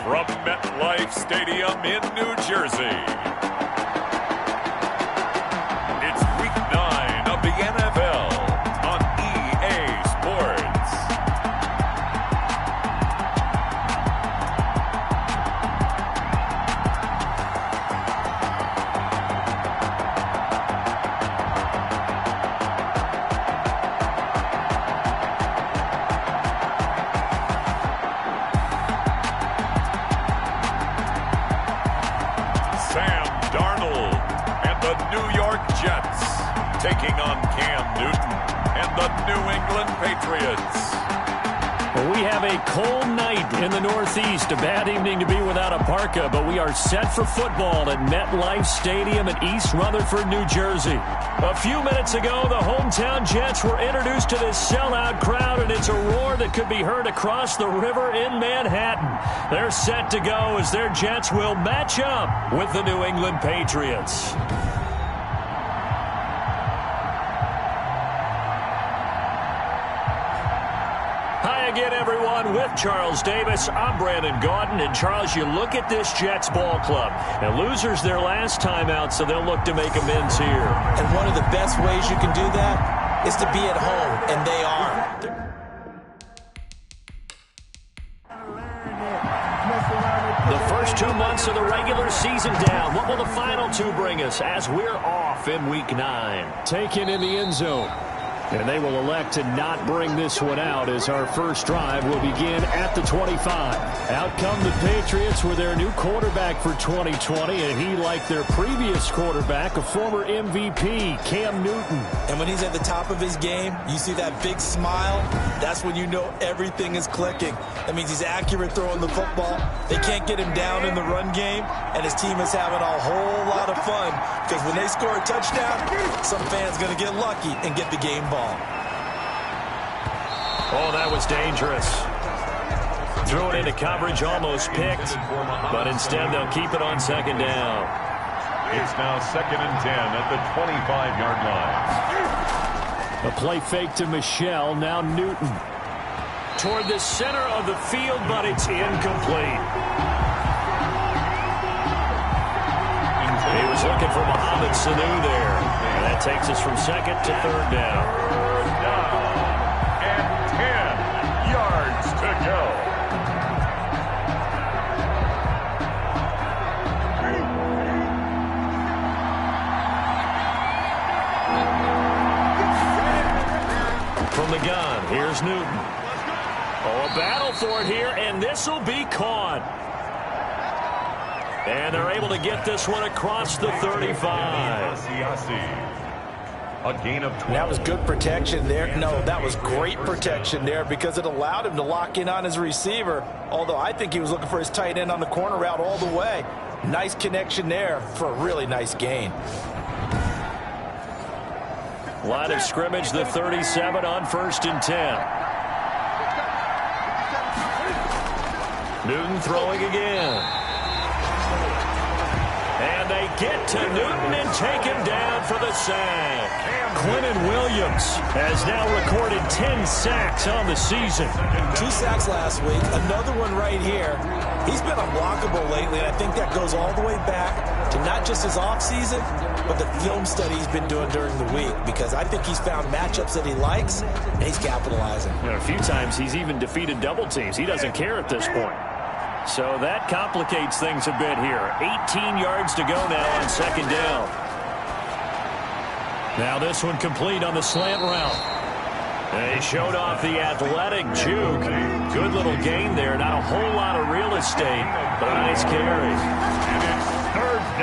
from MetLife Stadium in New Jersey. It's Week 9 of the NFL on EA Sports. Sam Darnold and the New York Jets taking on Cam Newton and the New England Patriots. Well, we have a cold night in the Northeast. A bad evening to be without a parka, but we are set for football at MetLife Stadium in East Rutherford, New Jersey. A few minutes ago, the hometown Jets were introduced to this sellout crowd, and it's a roar that could be heard across the river in Manhattan. They're set to go as their Jets will match up with the New England Patriots. Hi again, everyone. With Charles Davis, I'm Brandon Gaudin. And Charles, you look at this Jets ball club. And losers their last time out, so they'll look to make amends here. And one of the best ways you can do that is to be at home, and they are. The first 2 months of the regular season down. What will the final two bring us as we're off in Week 9? Taken in the end zone. And they will elect to not bring this one out as our first drive will begin at the 25. Out come the Patriots with their new quarterback for 2020, and he, like their previous quarterback, a former MVP, Cam Newton. And when he's at the top of his game, you see that big smile, that's when you know everything is clicking. That means he's accurate throwing the football. They can't get him down in the run game, and his team is having a whole lot of fun because when they score a touchdown, some fan's going to get lucky and get the game ball. Oh, that was dangerous. Threw it into coverage, almost picked, but instead they'll keep it on second down. It's now 2nd and 10 at the 25-yard line. A play fake to Michelle, now Newton. Toward the center of the field, but it's incomplete. He was looking for Mohamed Sanu there. And that takes us from second to third down. Third down and 10 yards to go. From the gun, here's Newton. Oh, a battle for it here, and this will be caught. And they're able to get this one across the 35. A gain of 12. That was good protection there. No, that was great protection there because it allowed him to lock in on his receiver, although I think he was looking for his tight end on the corner route all the way. Nice connection there for a really nice gain. Line of scrimmage, the 37 on 1st and 10. Newton throwing again. And they get to Newton and take him down for the sack. Quentin Williams has now recorded 10 sacks on the season. 2 sacks last week, another one right here. He's been unblockable lately, and I think that goes all the way back to not just his offseason, but the film study he's been doing during the week, because I think he's found matchups that he likes, and he's capitalizing. A few times he's even defeated double teams. He doesn't care at this point. So that complicates things a bit here. 18 yards to go now on second down. Now this one complete on the slant route. They showed off the athletic juke. Good little gain there. Not a whole lot of real estate, but a nice carry.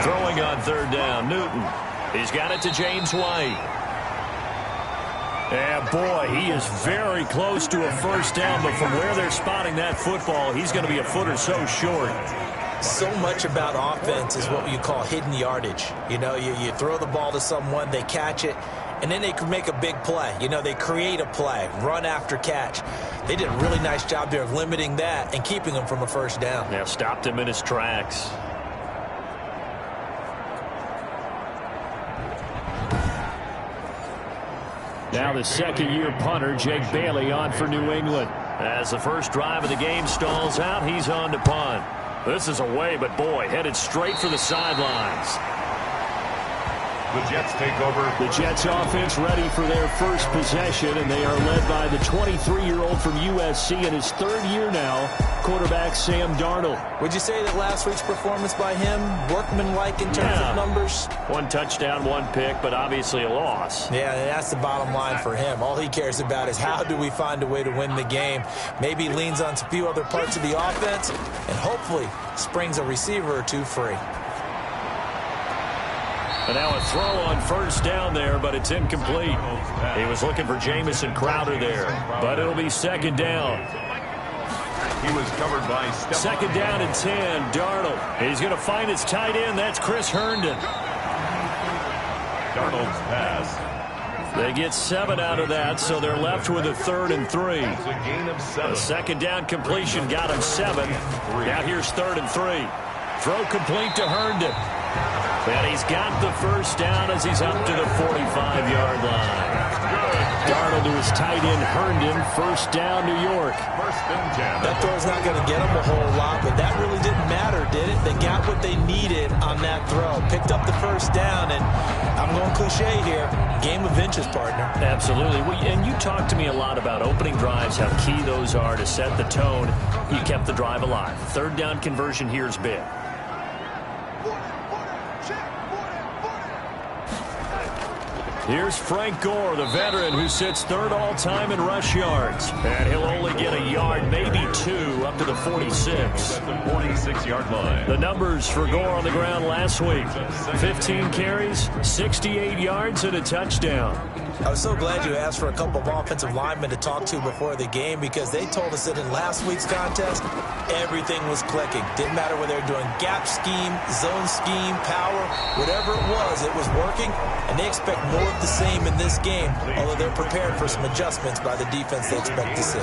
Throwing on third down, Newton. He's got it to James White. Yeah, boy, he is very close to a first down, but from where they're spotting that football, he's going to be a foot or so short. So much about offense is what you call hidden yardage. You know, you throw the ball to someone, they catch it, and then they can make a big play. You know, they create a play, run after catch. They did a really nice job there of limiting that and keeping him from a first down. Yeah, stopped him in his tracks. Now the second-year punter, Jake Bailey, on for New England. As the first drive of the game stalls out, he's on to punt. This is away, but boy, headed straight for the sidelines. The Jets take over. The Jets offense ready for their first possession, and they are led by the 23-year-old from USC in his third year now, quarterback Sam Darnold. Would you say that last week's performance by him, workmanlike in terms of numbers? 1 touchdown, 1 pick, but obviously a loss. Yeah, that's the bottom line for him. All he cares about is how do we find a way to win the game. Maybe he leans on a few other parts of the offense and hopefully springs a receiver or two free. And now a throw on first down there, but it's incomplete. He was looking for Jamison Crowder there, but it'll be second down. He was covered by second down and 10, Darnold. He's going to find his tight end. That's Chris Herndon. Darnold's pass. They get 7 out of that, so they're left with a 3rd and 3. It's a gain of 7. A second down completion got him 7. Now here's 3rd and 3. Throw complete to Herndon. And he's got the first down as he's up to the 45-yard line. Darnold to his tight end Herndon. First down, New York. First and 10. That throw's not going to get them a whole lot, but that really didn't matter, did it? They got what they needed on that throw. Picked up the first down, and I'm going cliche here. Game of inches, partner. Absolutely. And you talked to me a lot about opening drives, how key those are to set the tone. You kept the drive alive. Third down conversion here is big. Here's Frank Gore, the veteran who sits 3rd all-time in rush yards. And he'll only get a yard, maybe 2, up to the 46. At the 46-yard line. The numbers for Gore on the ground last week. 15 carries, 68 yards, and a touchdown. I was so glad you asked for a couple of offensive linemen to talk to before the game because they told us that in last week's contest, everything was clicking. Didn't matter whether they were doing gap scheme, zone scheme, power, whatever it was working, and they expect more of the same in this game, although they're prepared for some adjustments by the defense they expect to see.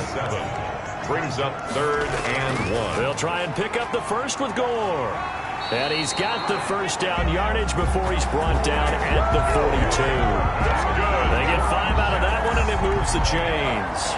Brings up 3rd and 1. They'll try and pick up the first with Gore. And he's got the first down yardage before he's brought down at the 42. They get 5 out of that one, and it moves the chains.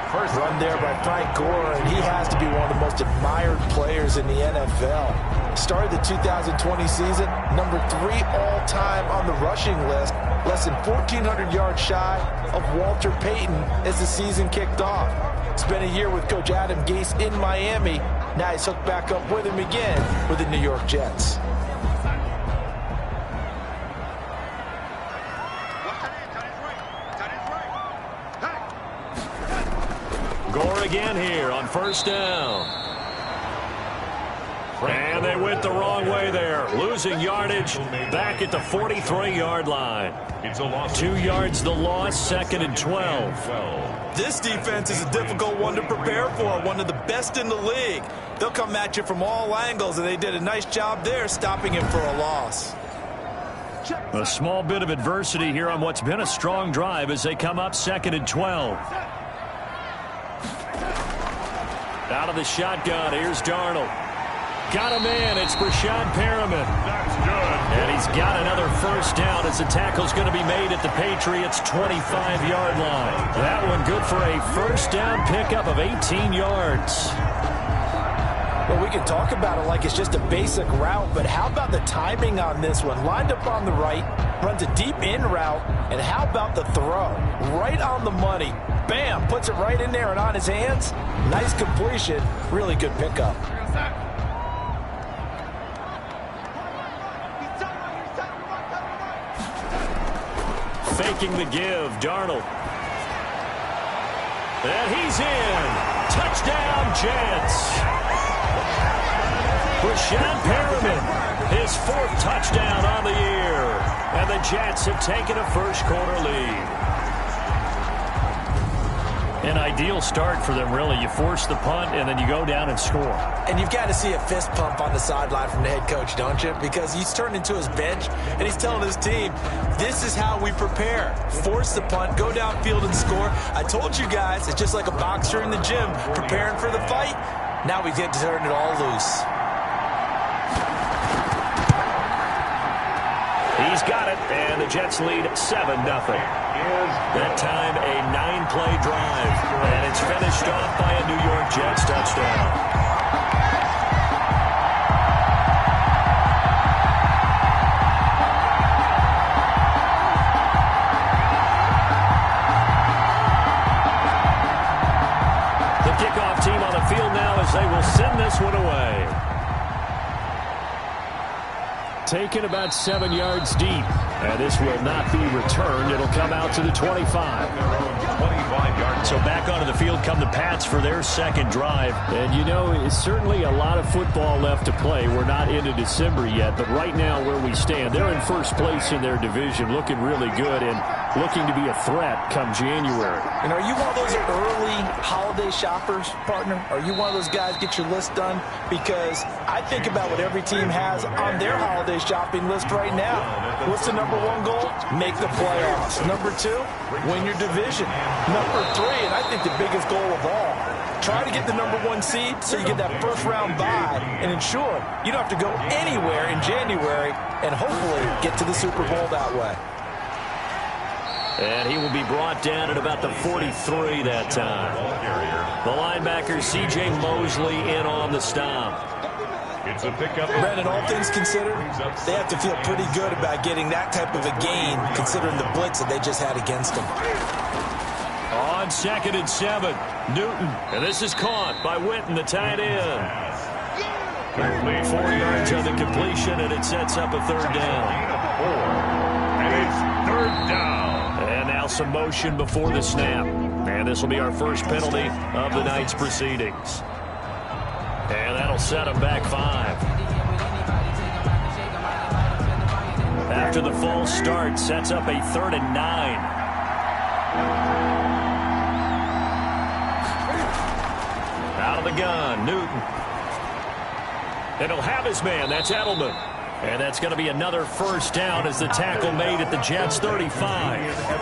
First run there by Frank Gore, and he has to be one of the most admired players in the NFL. Started the 2020 season, number 3 all-time on the rushing list, less than 1,400 yards shy of Walter Payton as the season kicked off. Spent a year with Coach Adam Gase in Miami. Now he's hooked back up with him again with the New York Jets. Gore again here on first down. And they went the wrong way there. Losing yardage back at the 43-yard line. It's a loss. 2 yards the loss, 2nd and 12. This defense is a difficult one to prepare for, one of the best in the league. They'll come at you from all angles, and they did a nice job there stopping him for a loss. A small bit of adversity here on what's been a strong drive as they come up 2nd and 12. Out of the shotgun, here's Darnold. Got a man, it's Brashad Perriman. That's good. And he's got another first down as the tackle's going to be made at the Patriots' 25-yard line. That one good for a first down pickup of 18 yards. Well, we can talk about it like it's just a basic route, but how about the timing on this one? Lined up on the right, runs a deep in route, and how about the throw? Right on the money. Bam, puts it right in there and on his hands. Nice completion, really good pickup. Faking the give, Darnold. And he's in. Touchdown, Jets. Brashad Perriman, his 4th touchdown on the year. And the Jets have taken a first-quarter lead. An ideal start for them, really. You force the punt, and then you go down and score. And you've got to see a fist pump on the sideline from the head coach, don't you? Because he's turned into his bench, and he's telling his team, this is how we prepare. Force the punt, go downfield and score. I told you guys, it's just like a boxer in the gym, preparing for the fight. Now we get to turn it all loose. He's got it, and the Jets lead 7-0. That time a 9-play drive. And it's finished off by a New York Jets touchdown. Kickoff team on the field now as they will send this one away. Taken about 7 yards deep. And this will not be returned. It'll come out to the 25. 25 yards. So back onto the field come the Pats for their second drive. And, you know, it's certainly a lot of football left to play. We're not into December yet. But right now where we stand, they're in first place in their division, looking really good and looking to be a threat come January. And are you one of those early holiday shoppers, partner? Are you one of those guys get your list done? Because I think about what every team has on their holiday shopping list right now. What's the number one goal? Make the playoffs. Number two, win your division. Number three, and I think the biggest goal of all, try to get the number one seed so you get that first round bye and ensure you don't have to go anywhere in January and hopefully get to the Super Bowl that way. And he will be brought down at about the 43 that time. The linebacker, C.J. Mosley, in on the stop. It's a pickup. Brandon, all things considered, they have to feel pretty good about getting that type of a gain considering the blitz that they just had against them. On 2nd and 7, Newton. And this is caught by Witten, the tight end. 4 yards on the completion, and it sets up a third down. And it's third down. And now some motion before the snap. And this will be our first penalty of the night's proceedings. And that'll set them back 5. After the false start, sets up a 3rd and 9. Out of the gun, Newton. And he'll have his man. That's Edelman. And that's going to be another first down as the tackle made at the Jets' 35.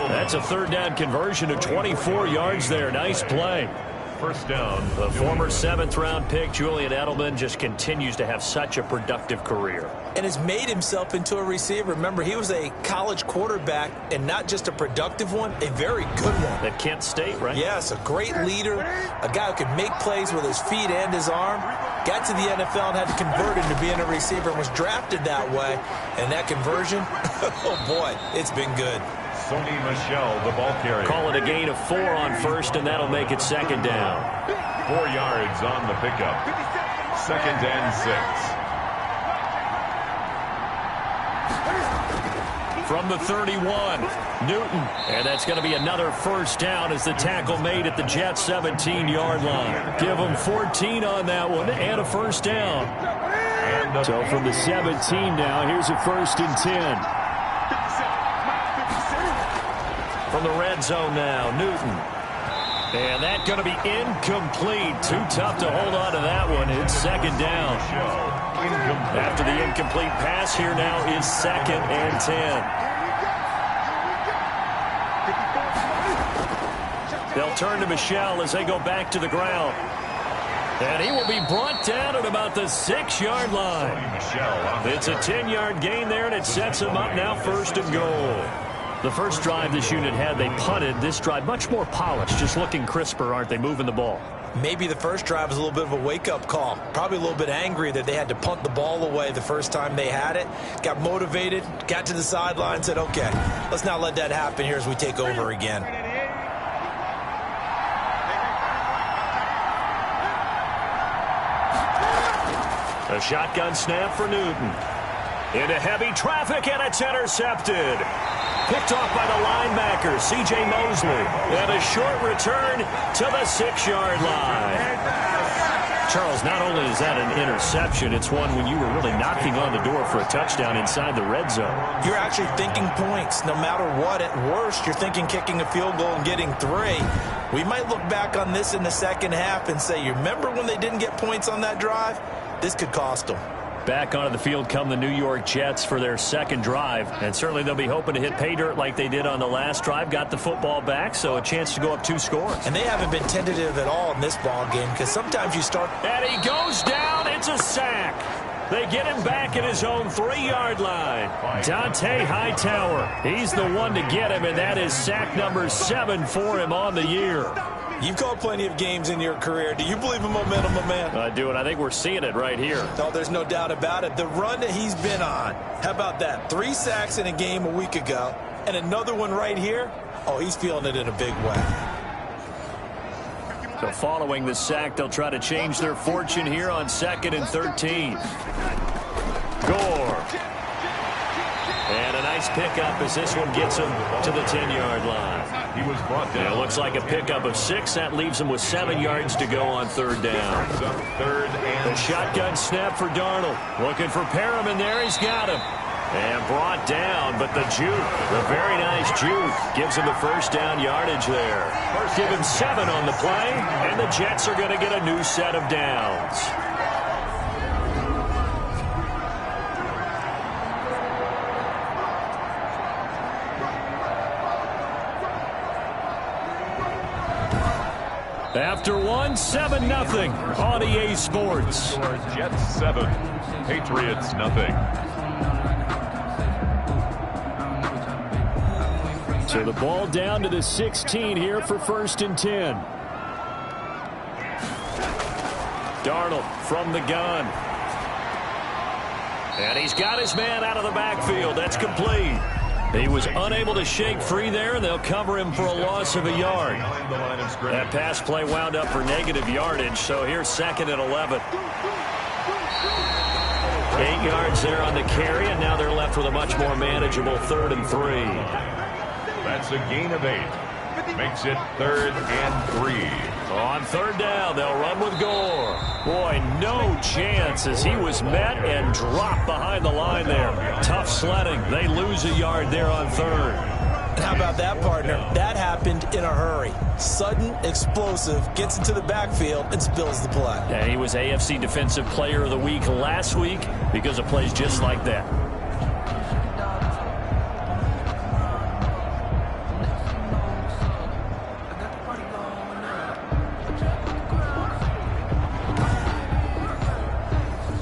That's a third down conversion of 24 yards there. Nice play. First down. The former 7th-round pick, Julian Edelman, just continues to have such a productive career. And has made himself into a receiver. Remember, he was a college quarterback, and not just a productive one, a very good one. At Kent State, right? Yes, a great leader, a guy who could make plays with his feet and his arm. Got to the NFL and had to convert into being a receiver and was drafted that way. And that conversion, oh boy, it's been good. Sony Michel, the ball carrier. Call it a gain of 4 on first, and that'll make it second down. 4 yards on the pickup. 2nd and 6. From the 31, Newton. And that's going to be another first down as the tackle made at the Jets' 17-yard line. Give them 14 on that one and a first down. So from the 17 now, here's a 1st and 10. From the red zone now, Newton. And that's going to be incomplete. Too tough to hold on to that one. It's second down. After the incomplete pass, here now is 2nd and 10. They'll turn to Michel as they go back to the ground. And he will be brought down at about the 6-yard line. It's a 10-yard gain there, and it sets him up now 1st and goal. The first drive this unit had, they punted. This drive, much more polished, just looking crisper, aren't they, moving the ball? Maybe the first drive was a little bit of a wake-up call. Probably a little bit angry that they had to punt the ball away the first time they had it. Got motivated, got to the sideline, said, okay, let's not let that happen here as we take over again. A shotgun snap for Newton. Into heavy traffic, and it's intercepted. Picked off by the linebacker, C.J. Mosley. And a short return to the 6-yard line. Charles, not only is that an interception, it's one when you were really knocking on the door for a touchdown inside the red zone. You're actually thinking points. No matter what, at worst, you're thinking kicking a field goal and getting 3. We might look back on this in the second half and say, you remember when they didn't get points on that drive? This could cost them. Back onto the field come the New York Jets for their second drive. And certainly they'll be hoping to hit pay dirt like they did on the last drive. Got the football back, so a chance to go up 2 scores. And they haven't been tentative at all in this ball game because sometimes you start. And he goes down. It's a sack. They get him back at his own 3-yard line. Dante Hightower, he's the one to get him, and that is sack number 7 for him on the year. You've called plenty of games in your career. Do you believe in momentum, my man? I do, and I think we're seeing it right here. No, there's no doubt about it. The run that he's been on, how about that? 3 sacks in a game a week ago, and another one right here. Oh, he's feeling it in a big way. So following the sack, they'll try to change their fortune here on 2nd and 13. Gore. And a nice pickup as this one gets him to the 10-yard line. He was brought down. It looks like a pickup of 6. That leaves him with 7 yards to go on 3rd down. Third and The shotgun snap for Darnold. Looking for Perriman there. He's got him. And brought down, but the juke, the very nice juke, gives him the first down yardage there. Give him 7 on the play, and the Jets are going to get a new set of downs. After 1, 7-0 on EA Sports. Jets 7, Patriots nothing. So the ball down to the 16 here for 1st and 10. Darnold from the gun. And he's got his man out of the backfield. That's complete. He was unable to shake free there, and they'll cover him for a loss of a yard. That pass play wound up for negative yardage, so here's 2nd and 11. 8 yards there on the carry, and now they're left with a much more manageable 3rd and 3. That's a gain of 8. Makes it 3rd and 3. On 3rd down, they'll run with Gore. Boy, no chance as he was met and dropped behind the line there. Tough sledding. They lose a yard there on 3rd. How about that, partner? That happened in a hurry. Sudden, explosive, gets into the backfield, and spills the play. And he was AFC Defensive Player of the Week last week because of plays just like that.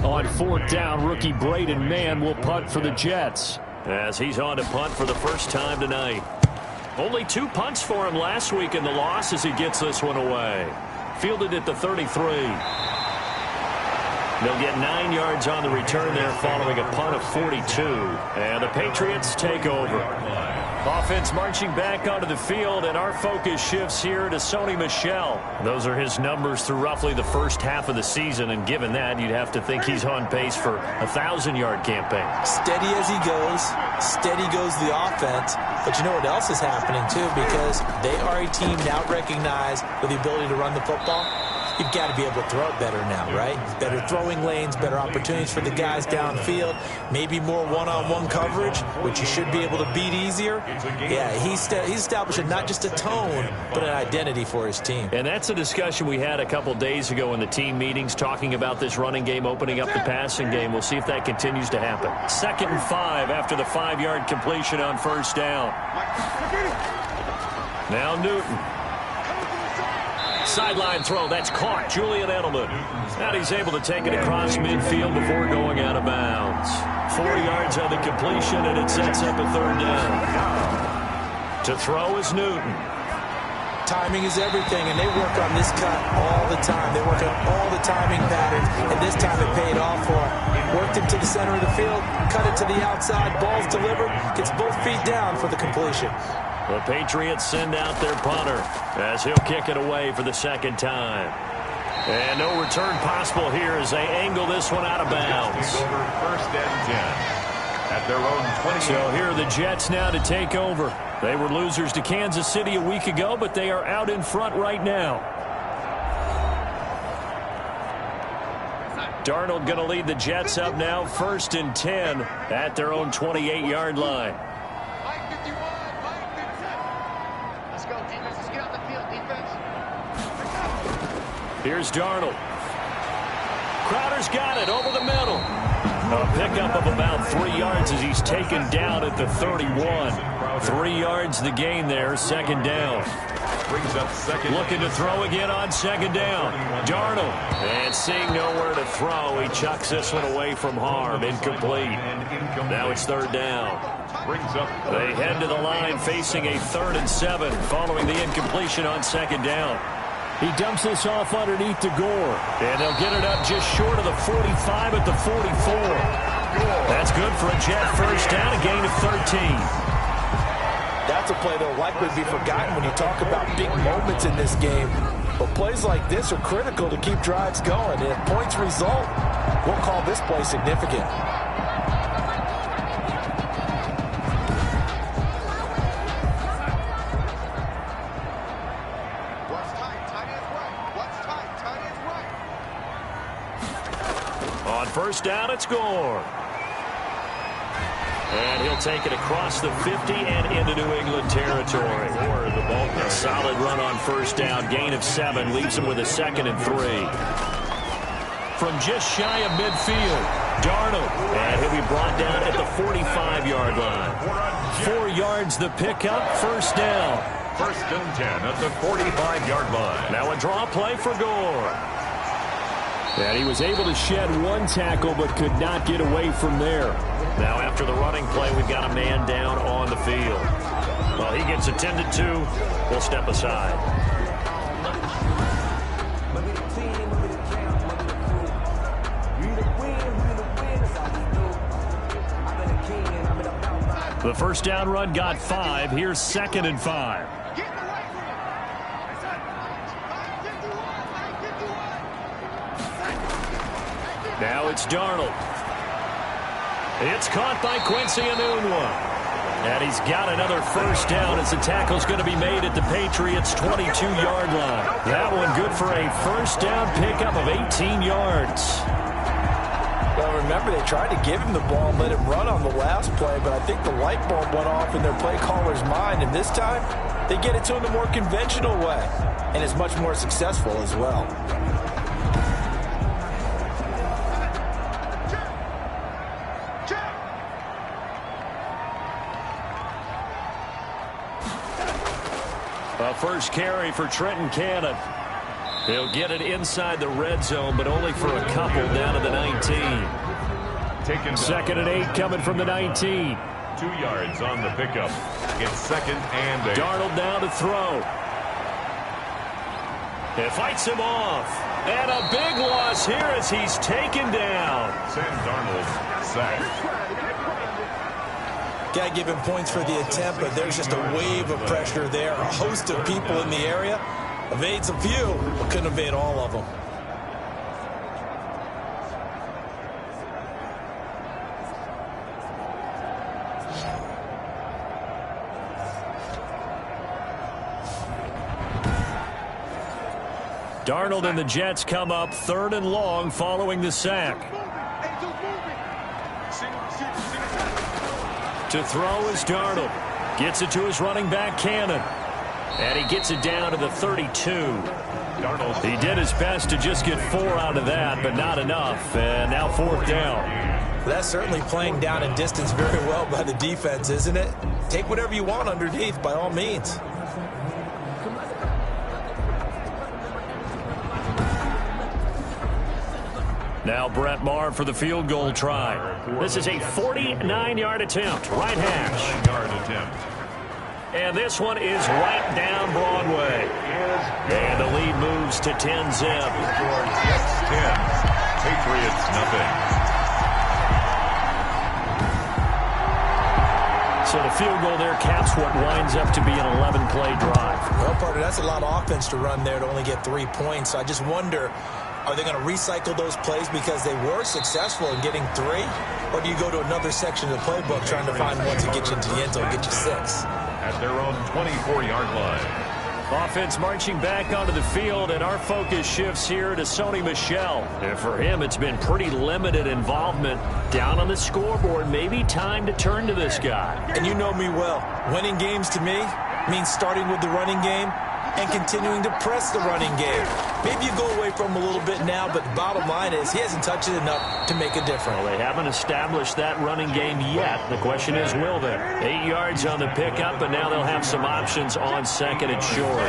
On 4th down, rookie Braden Mann will punt for the Jets as he's on to punt for the first time tonight. Only 2 punts for him last week in the loss as he gets this one away. Fielded at the 33. They'll get 9 yards on the return there following a punt of 42. And the Patriots take over. Offense marching back onto the field, and our focus shifts here to Sony Michel. Those are his numbers through roughly the first half of the season, and given that, you'd have to think he's on pace for a 1,000-yard campaign. Steady as he goes, steady goes the offense. But you know what else is happening, too, because they are a team now recognized with the ability to run the football. You've got to be able to throw it better now, right? Better throwing lanes, better opportunities for the guys downfield, maybe more one-on-one coverage, which you should be able to beat easier. Yeah, he's establishing not just a tone, but an identity for his team. And that's a discussion we had a couple days ago in the team meetings, talking about this running game, opening up the passing game. We'll see if that continues to happen. 2nd and 5 after the 5-yard completion on 1st down. Now Newton. Sideline throw, that's caught. Julian Edelman. And he's able to take it across midfield before going out of bounds. 4 yards on the completion, and it sets up a 3rd down. To throw is Newton. Timing is everything, and they work on this cut all the time. They work on all the timing patterns, and this time it paid off for him. Worked it to the center of the field, cut it to the outside, ball's delivered, gets both feet down for the completion. The Patriots send out their punter as he'll kick it away for the 2nd time. And no return possible here as they angle this one out of bounds. 1st and 10 at their own 20. So here are the Jets now to take over. They were losers to Kansas City a week ago, but they are out in front right now. Darnold going to lead the Jets up now, 1st and 10 at their own 28-yard line. Here's Darnold. Crowder's got it over the middle. A pickup of about 3 yards as he's taken down at the 31. 3 yards the gain there, 2nd down. Brings up second. Looking to throw again on second down. Darnold. And seeing nowhere to throw, he chucks this one away from harm. Incomplete. Now it's third down. They head to the line facing a 3rd and 7 following the incompletion on second down. He dumps this off underneath to Gore. And they'll get it up just short of the 45 at the 44. That's good for a Jet first down, a gain of 13. That's a play that'll likely be forgotten when you talk about big moments in this game. But plays like this are critical to keep drives going. And if points result, we'll call this play significant. On first down, it's Gore. And he'll take it across the 50 and into New England territory. Or the ball. A solid run on first down. Gain of 7. Leaves him with a 2nd and 3. From just shy of midfield, Darnold. And he'll be brought down at the 45-yard line. 4 yards the pickup. First down. 1st and 10 at the 45-yard line. Now a draw play for Gore. And he was able to shed 1 tackle but could not get away from there. Now after the running play, we've got a man down on the field. Well, he gets attended to. We'll step aside. The first down run got 5. Here's 2nd and 5. Now it's Darnold. It's caught by Quincy Enunwa. And he's got another first down as the tackle's going to be made at the Patriots' 22-yard line. That one good for a first down pickup of 18 yards. Well, remember, they tried to give him the ball and let him run on the last play, but I think the light bulb went off in their play caller's mind, and this time they get it to him the more conventional way, and it's much more successful as well. A first carry for Trenton Cannon. He'll get it inside the red zone, but only for a couple down to the 19. 2nd and 8 coming from the 19. 2 yards on the pickup. It's 2nd and 8. Darnold down to throw. It fights him off. And a big loss here as he's taken down. Sam Darnold sacked. Got to give him points for the attempt, but there's just a wave of pressure there. A host of people in the area. Evades a few, but couldn't evade all of them. Darnold and the Jets come up 3rd and long following the sack. To throw is Darnold. Gets it to his running back, Cannon. And he gets it down to the 32. Darnold. He did his best to just get 4 out of that, but not enough. And now 4th down. That's certainly playing down and distance very well by the defense, isn't it? Take whatever you want underneath, by all means. Now Brett Maher for the field goal try. This is a 49-yard attempt, right hash. 49-yard attempt. And this one is right down Broadway. And the lead moves to 10-zip. Jets 10, Patriots nothing. So the field goal there caps what winds up to be an 11-play drive. Well, partner, that's a lot of offense to run there to only get 3 points. I just wonder, are they going to recycle those plays because they were successful in getting 3? Or do you go to another section of the playbook trying to find one to get you into the end zone, get you 6? At their own 24-yard line. Offense marching back onto the field, and our focus shifts here to Sony Michel. And for him, it's been pretty limited involvement. Down on the scoreboard, maybe time to turn to this guy. And you know me well. Winning games to me means starting with the running game and continuing to press the running game. Maybe you go away from him a little bit now, but the bottom line is he hasn't touched it enough to make a difference. Well, they haven't established that running game yet. The question is, will they? 8 yards on the pickup, and now they'll have some options on second and short.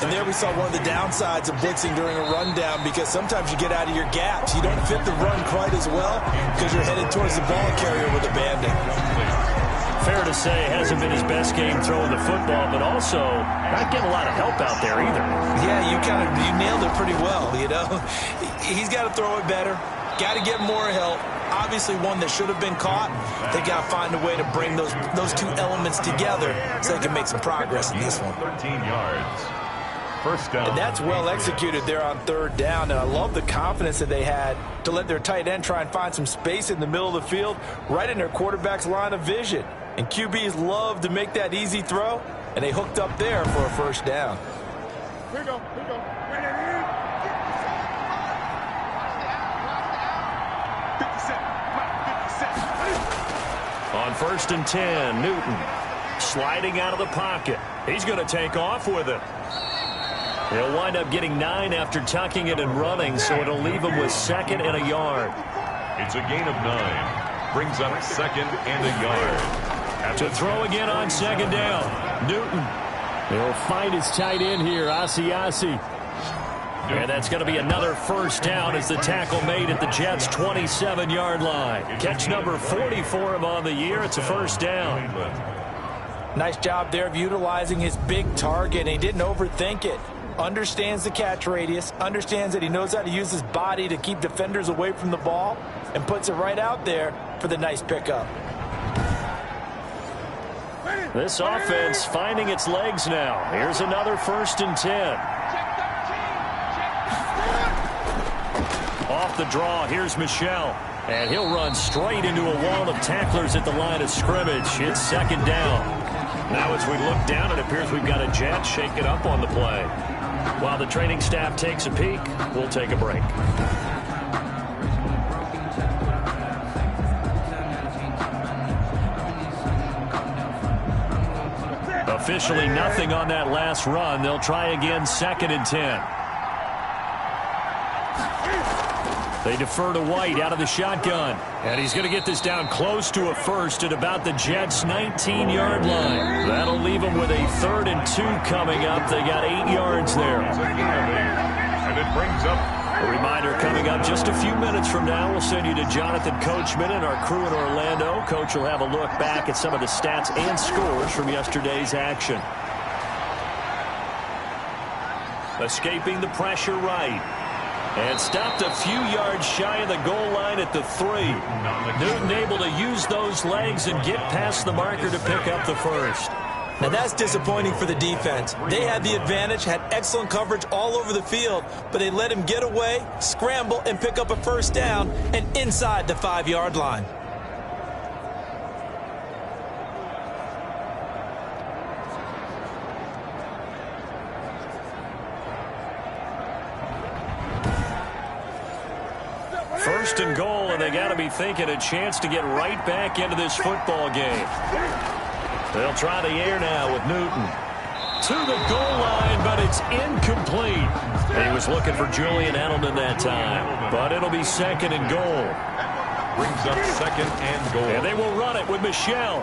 And there we saw one of the downsides of blitzing during a rundown, because sometimes you get out of your gaps. You don't fit the run quite as well because you're headed towards the ball carrier with a bandit. Fair to say, hasn't been his best game throwing the football, but also not getting a lot of help out there either. Yeah, you nailed it pretty well, you know. He's got to throw it better. Got to get more help. Obviously one that should have been caught. They got to find a way to bring those two elements together so they can make some progress in this one. 13 yards. First down. And that's well executed there on third down. And I love the confidence that they had to let their tight end try and find some space in the middle of the field, right in their quarterback's line of vision. And QBs love to make that easy throw, and they hooked up there for a first down. Here we go. On first and 10, Newton sliding out of the pocket. He's going to take off with it. He'll wind up getting 9 after tucking it and running, so it'll leave him with second and a yard. It's a gain of 9. Brings up second and a yard. To throw again on second down, Newton. He'll find his tight end here, Asiasi. And that's going to be another first down as the tackle made at the Jets' 27-yard line. Catch number 40 for him on the year. It's a first down. Nice job there of utilizing his big target, and he didn't overthink it. Understands the catch radius, understands that he knows how to use his body to keep defenders away from the ball, and puts it right out there for the nice pickup. This offense finding its legs now. Here's another first and 10. Off the draw, here's Michel. And he'll run straight into a wall of tacklers at the line of scrimmage. It's second down. Now as we look down, it appears we've got a Jet shaking up on the play. While the training staff takes a peek, we'll take a break. Officially nothing on that last run. They'll try again, second and 10. They defer to White out of the shotgun. And he's going to get this down close to a first at about the Jets' 19-yard line. That'll leave them with a third and 2 coming up. They got 8 yards there. And it brings up. A reminder coming up just a few minutes from now. We'll send you to Jonathan Coachman and our crew in Orlando. Coach will have a look back at some of the stats and scores from yesterday's action. Escaping the pressure right. And stopped a few yards shy of the goal line at the 3. Newton able to use those legs and get past the marker to pick up the first. Now that's disappointing for the defense. They had the advantage, had excellent coverage all over the field, but they let him get away, scramble, and pick up a first down and inside the 5-yard line. First and goal, and they got to be thinking a chance to get right back into this football game. They'll try the air now with Newton. To the goal line, but it's incomplete. He was looking for Julian Edelman that time, but it'll be second and goal. Brings up second and goal. And they will run it with Michel.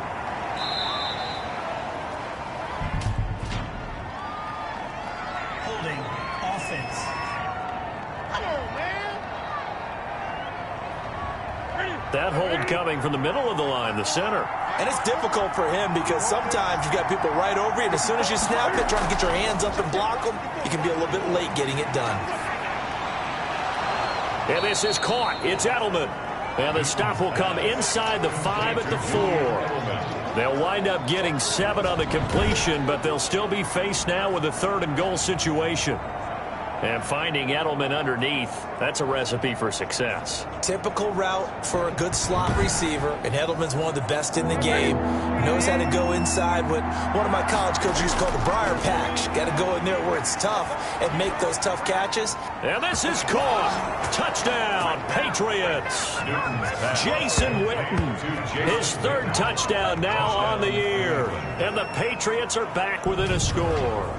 Holding offense. That hold coming from the middle of the line, the center. And it's difficult for him because sometimes you've got people right over you, and as soon as you snap it, trying to get your hands up and block them, you can be a little bit late getting it done. And this is caught. It's Edelman. And the stop will come inside the 5 at the 4. They'll wind up getting 7 on the completion, but they'll still be faced now with a third and goal situation. And finding Edelman underneath, that's a recipe for success. Typical route for a good slot receiver, and Edelman's one of the best in the game. Knows how to go inside what one of my college coaches used to call the briar patch. Got to go in there where it's tough and make those tough catches. And this is caught. Touchdown, Patriots. Jason Witten, his third touchdown now on the year. And the Patriots are back within a score.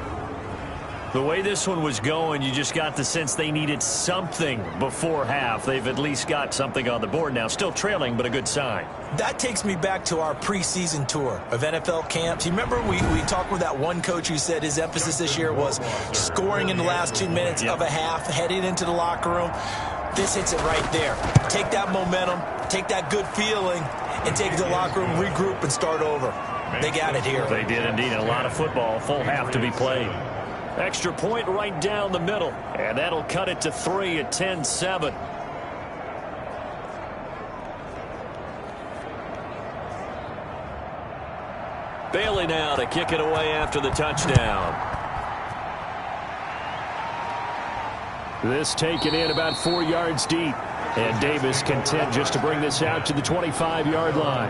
The way this one was going, you just got the sense they needed something before half. They've at least got something on the board now. Still trailing, but a good sign. That takes me back to our preseason tour of NFL camps. You remember we talked with that one coach who said his emphasis this year was scoring in the last 2 minutes of a half, heading into the locker room. This hits it right there. Take that momentum, take that good feeling, and take it to the locker room, regroup, and start over. They got it here. They did indeed. A lot of football, full half to be played. Extra point right down the middle, and that'll cut it to 3 at 10-7. Bailey now to kick it away after the touchdown. This taken in about 4 yards deep. And Davis content just to bring this out to the 25-yard line.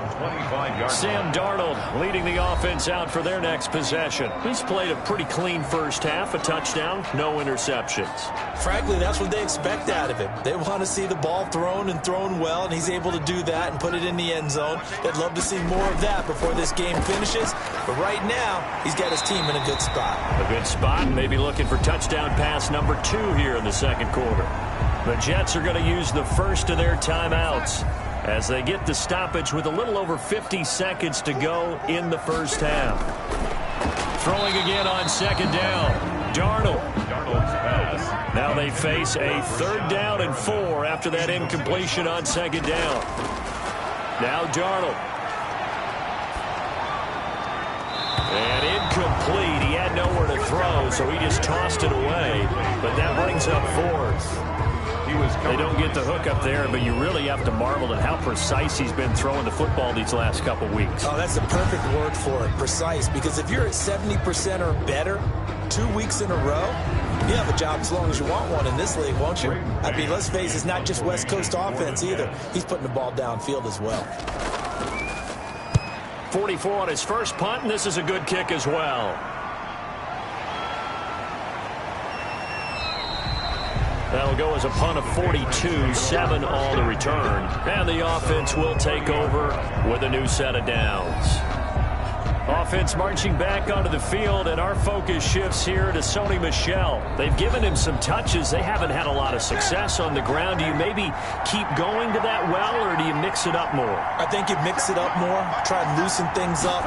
Sam Darnold leading the offense out for their next possession. He's played a pretty clean first half, a touchdown, no interceptions. Frankly, that's what they expect out of him. They want to see the ball thrown and thrown well, and he's able to do that and put it in the end zone. They'd love to see more of that before this game finishes. But right now, he's got his team in a good spot. A good spot, maybe looking for touchdown pass number 2 here in the second quarter. The Jets are going to use the first of their timeouts as they get the stoppage with a little over 50 seconds to go in the first half. Throwing again on second down. Darnold. Now they face a 3rd down and 4 after that incompletion on second down. Now Darnold. And incomplete. He had nowhere to throw, so he just tossed it away. But that brings up 4th. They don't get the hook up there, but you really have to marvel at how precise he's been throwing the football these last couple weeks. Oh, that's the perfect word for it, precise. Because if you're at 70% or better 2 weeks in a row, you have a job as long as you want one in this league, won't you? I mean, let's face it, it's not just West Coast offense either. He's putting the ball downfield as well. 44 on his first punt, and this is a good kick as well. That'll go as a punt of 42, 7 on the return. And the offense will take over with a new set of downs. Offense marching back onto the field, and our focus shifts here to Sony Michel. They've given him some touches. They haven't had a lot of success on the ground. Do you maybe keep going to that well, or do you mix it up more? I think you mix it up more, try and loosen things up.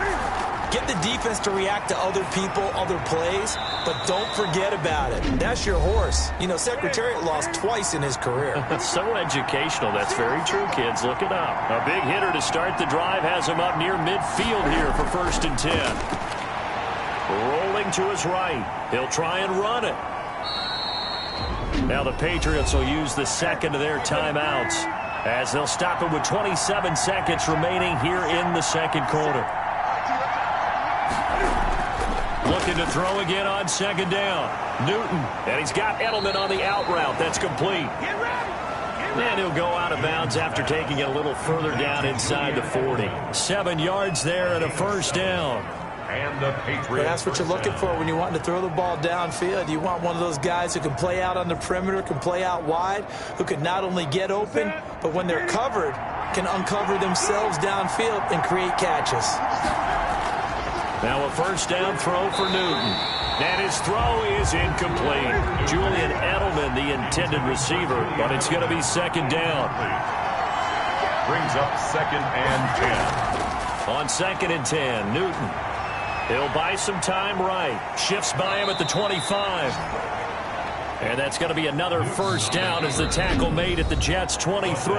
Get the defense to react to other people, other plays, but don't forget about it. That's your horse. You know, Secretariat lost twice in his career. So educational. That's very true, kids. Look it up. A big hitter to start the drive has him up near midfield here for 1st and 10. Rolling to his right. He'll try and run it. Now the Patriots will use the second of their timeouts as they'll stop it with 27 seconds remaining here in the second quarter. Looking to throw again on second down. Newton, and he's got Edelman on the out route. That's complete. And he'll go out of bounds after taking it a little further down inside the 40. 7 yards there and a 1st down. And the Patriots. That's what you're looking for when you want to throw the ball downfield. You want one of those guys who can play out on the perimeter, can play out wide, who can not only get open, but when they're covered, can uncover themselves downfield and create catches. Now a 1st down throw for Newton. And his throw is incomplete. Julian Edelman, the intended receiver, but it's going to be 2nd down. Brings up 2nd and 10. On 2nd and 10, Newton. He'll buy some time right. Shifts by him at the 25. And that's going to be another 1st down as the tackle made at the Jets' 23.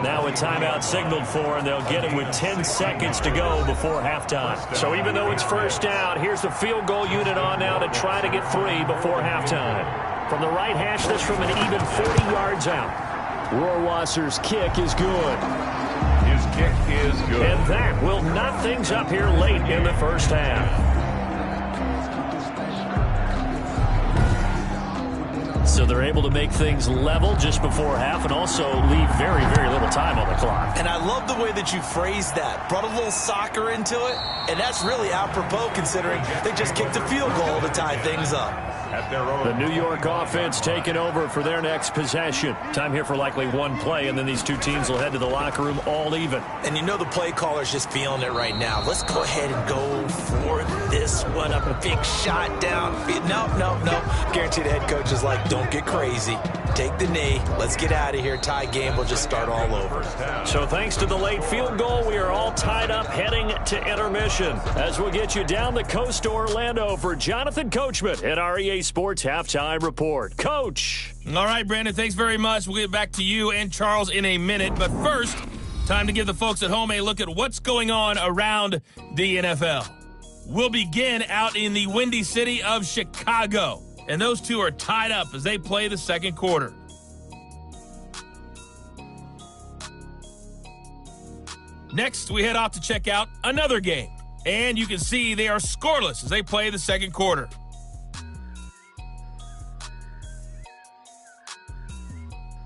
Now a timeout signaled for, and they'll get it with 10 seconds to go before halftime. So even though it's 1st down, here's the field goal unit on now to try to get 3 before halftime. From the right hash, this from an even 40 yards out. Rohrwasser's kick is good. His kick is good. And that will knot things up here late in the first half. So they're able to make things level just before half and also leave very, very little time on the clock. And I love the way that you phrased that. Brought a little soccer into it, and that's really apropos considering they just kicked a field goal to tie things up. The New York offense taking over for their next possession. Time here for likely one play, and then these two teams will head to the locker room all even. And you know the play caller's just feeling it right now. Let's go ahead and go for this one. A big shot down. No. Guaranteed the head coach is like, don't get crazy. Take the knee. Let's get out of here. Tie game. We'll just start all over. So thanks to the late field goal, we are all tied up heading to intermission. As we'll get you down the coast to Orlando for Jonathan Coachman at our EA Sports Halftime Report. Coach. All right, Brandon, thanks very much. We'll get back to you and Charles in a minute. But first, time to give the folks at home a look at what's going on around the NFL. We'll begin out in the Windy City of Chicago. And those two are tied up as they play the second quarter. Next, we head off to check out another game. And you can see they are scoreless as they play the second quarter.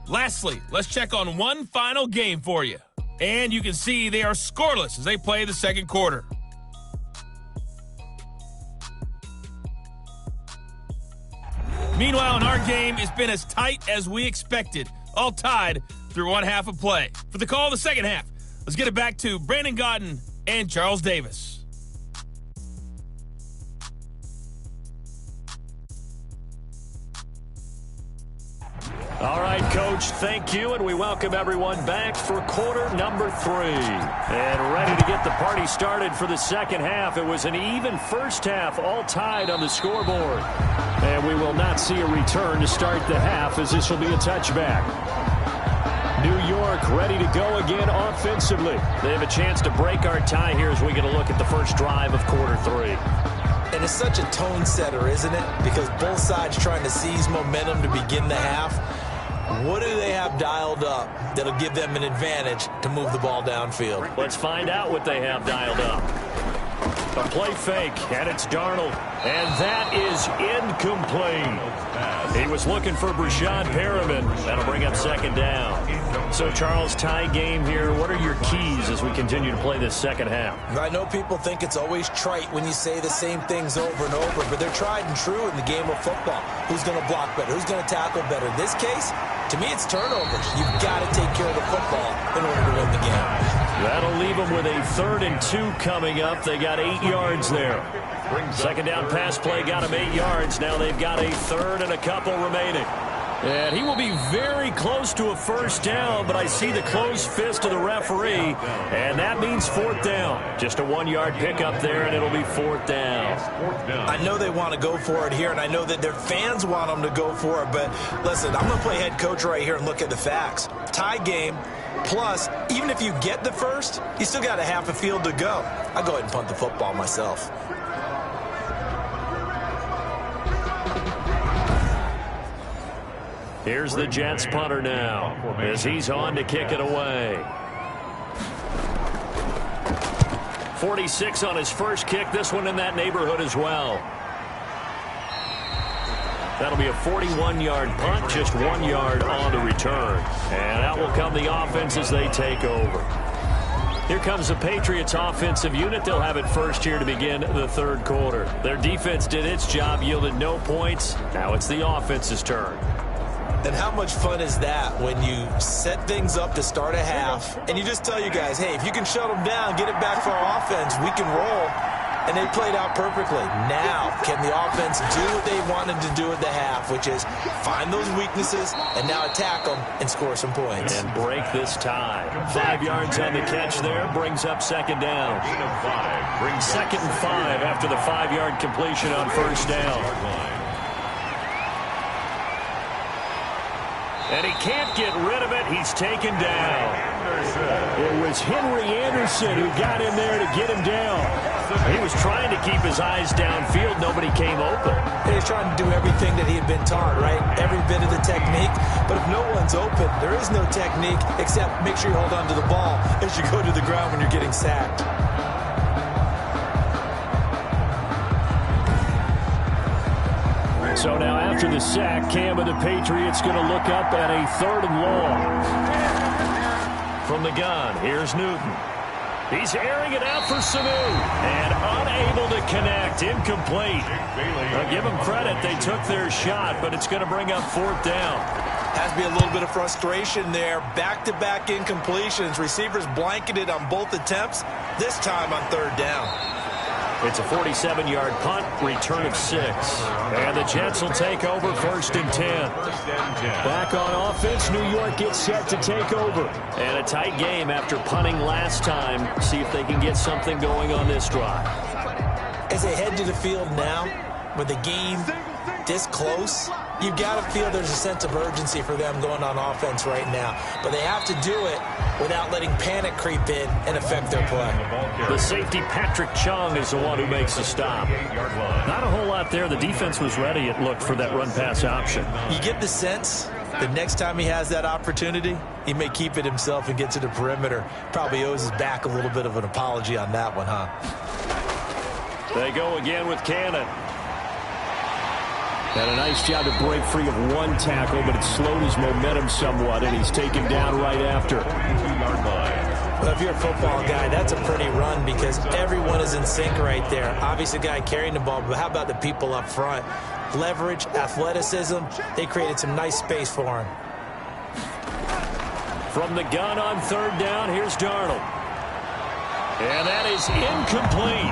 Lastly, let's check on one final game for you. And you can see they are scoreless as they play the second quarter. Meanwhile, in our game, it's been as tight as we expected, all tied through one half of play. For the call of the second half, let's get it back to Brandon Gaudin and Charles Davis. All right, Coach, thank you, and we welcome everyone back for quarter number 3. And ready to get the party started for the second half. It was an even first half, all tied on the scoreboard. And we will not see a return to start the half, as this will be a touchback. New York ready to go again offensively. They have a chance to break our tie here as we get a look at the first drive of quarter 3. And it's such a tone setter, isn't it? Because both sides trying to seize momentum to begin the half. What do they have dialed up that'll give them an advantage to move the ball downfield? Let's find out what they have dialed up. A play fake, and it's Darnold. And that is incomplete. He was looking for Brashad Perriman. That'll bring up second down. So, Charles, tie game here. What are your keys as we continue to play this second half? I know people think it's always trite when you say the same things over and over, but they're tried and true in the game of football. Who's going to block better? Who's going to tackle better? In this case, to me, it's turnovers. You've got to take care of the football in order to win the game. That'll leave them with a 3rd and 2 coming up. They got 8 yards there. Second down pass play got them 8 yards. Now they've got a 3rd and a couple remaining. And he will be very close to a first down, but I see the closed fist of the referee, and that means 4th down. Just a 1-yard pickup there, and it'll be 4th down. I know they want to go for it here, and I know that their fans want them to go for it, but listen, I'm going to play head coach right here and look at the facts. Tie game, plus, even if you get the first, you still got a half a field to go. I'll go ahead and punt the football myself. Here's the Jets punter now as he's on to kick it away. 46 on his first kick. This one in that neighborhood as well. That'll be a 41-yard punt, just 1 yard on the return. And out will come the offense as they take over. Here comes the Patriots offensive unit. They'll have it first here to begin the third quarter. Their defense did its job, yielded no points. Now it's the offense's turn. And how much fun is that when you set things up to start a half and you just tell you guys, hey, if you can shut them down, get it back for our offense, we can roll. And they played out perfectly. Now, can the offense do what they wanted to do at the half, which is find those weaknesses and now attack them and score some points. And break this tie. 5 yards on the catch there, brings up second down. Brings 2nd and 5 after the 5-yard completion on first down. And he can't get rid of it. He's taken down. It was Henry Anderson who got in there to get him down. He was trying to keep his eyes downfield. Nobody came open. He was trying to do everything that he had been taught, right? Every bit of the technique. But if no one's open, there is no technique except make sure you hold on to the ball as you go to the ground when you're getting sacked. So now after the sack, Cam and the Patriots going to look up at a 3rd and long. From the gun, here's Newton. He's airing it out for Sanu. And unable to connect. Incomplete. I'll give them credit. They took their shot, but it's going to bring up 4th down. Has to be a little bit of frustration there. Back-to-back incompletions. Receivers blanketed on both attempts, this time on 3rd down. It's a 47-yard punt, return of 6. And the Jets will take over 1st and 10. Back on offense, New York gets set to take over. And a tight game after punting last time. See if they can get something going on this drive. As they head to the field now, with the game this close, you've got to feel there's a sense of urgency for them going on offense right now. But they have to do it without letting panic creep in and affect their play. The safety, Patrick Chung, is the one who makes the stop. Not a whole lot there. The defense was ready, it looked, for that run-pass option. You get the sense that next time he has that opportunity, he may keep it himself and get to the perimeter. Probably owes his back a little bit of an apology on that one, huh? They go again with Cannon. Had a nice job to break free of one tackle, but it slowed his momentum somewhat, and he's taken down right after. Well, if you're a football guy, that's a pretty run because everyone is in sync right there. Obviously, the guy carrying the ball, but how about the people up front? Leverage, athleticism, they created some nice space for him. From the gun on 3rd down, here's Darnold. And that is incomplete.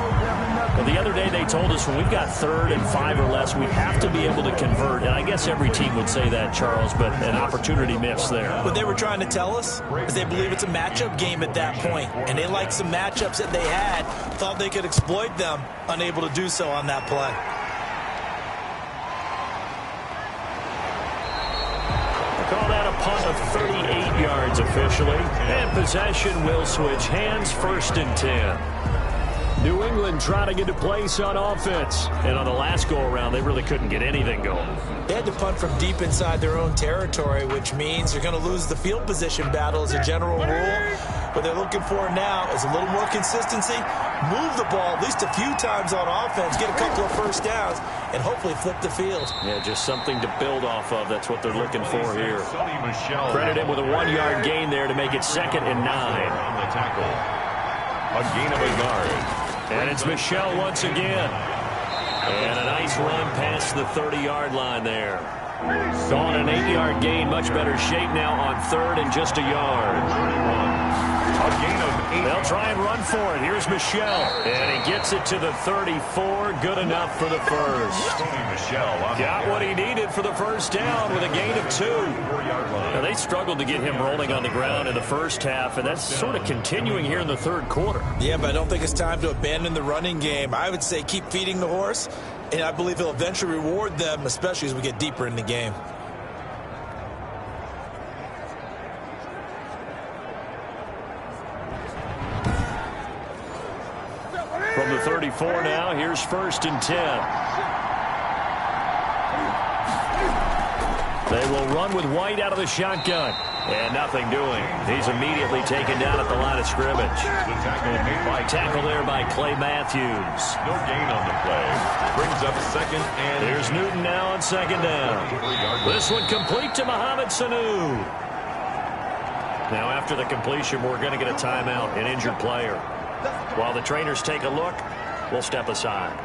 Well, the other day they told us when we've got 3rd and 5 or less, we have to be able to convert. And I guess every team would say that, Charles, but an opportunity missed there. What they were trying to tell us is they believe it's a matchup game at that point. And they liked some matchups that they had, thought they could exploit them, unable to do so on that play. Call that a punt of 38 yards officially. And possession will switch hands, 1st and 10. New England trying to get a place on offense. And on the last go-around, they really couldn't get anything going. They had to punt from deep inside their own territory, which means you're going to lose the field position battle as a general rule. What they're looking for now is a little more consistency, move the ball at least a few times on offense, get a couple of 1st downs, and hopefully flip the field. Yeah, just something to build off of. That's what they're looking for here. Credit him with a 1-yard gain there to make it 2nd and 9. On the tackle. A gain of a yard. And it's Michel once again. And a nice run past the 30-yard line there. Gone an 8-yard gain. Much better shape now on 3rd and just a yard. A gain of 8. They'll try and run for it. Here's Michel. And he gets it to the 34. Good enough for the 1st. Got what he needed for the 1st down with a gain of 2. Now, they struggled to get him rolling on the ground in the 1st half, and that's sort of continuing here in the 3rd quarter. Yeah, but I don't think it's time to abandon the running game. I would say keep feeding the horse, and I believe he'll eventually reward them, especially as we get deeper in the game. From the 34 now, here's 1st and 10. They will run with White out of the shotgun. And nothing doing. He's immediately taken down at the line of scrimmage. Tackle there by Clay Matthews. No gain on the play. Brings up 2nd and... There's Newton now on 2nd down. This one complete to Mohamed Sanu. Now after the completion, we're going to get a timeout, an injured player. While the trainers take a look, we'll step aside.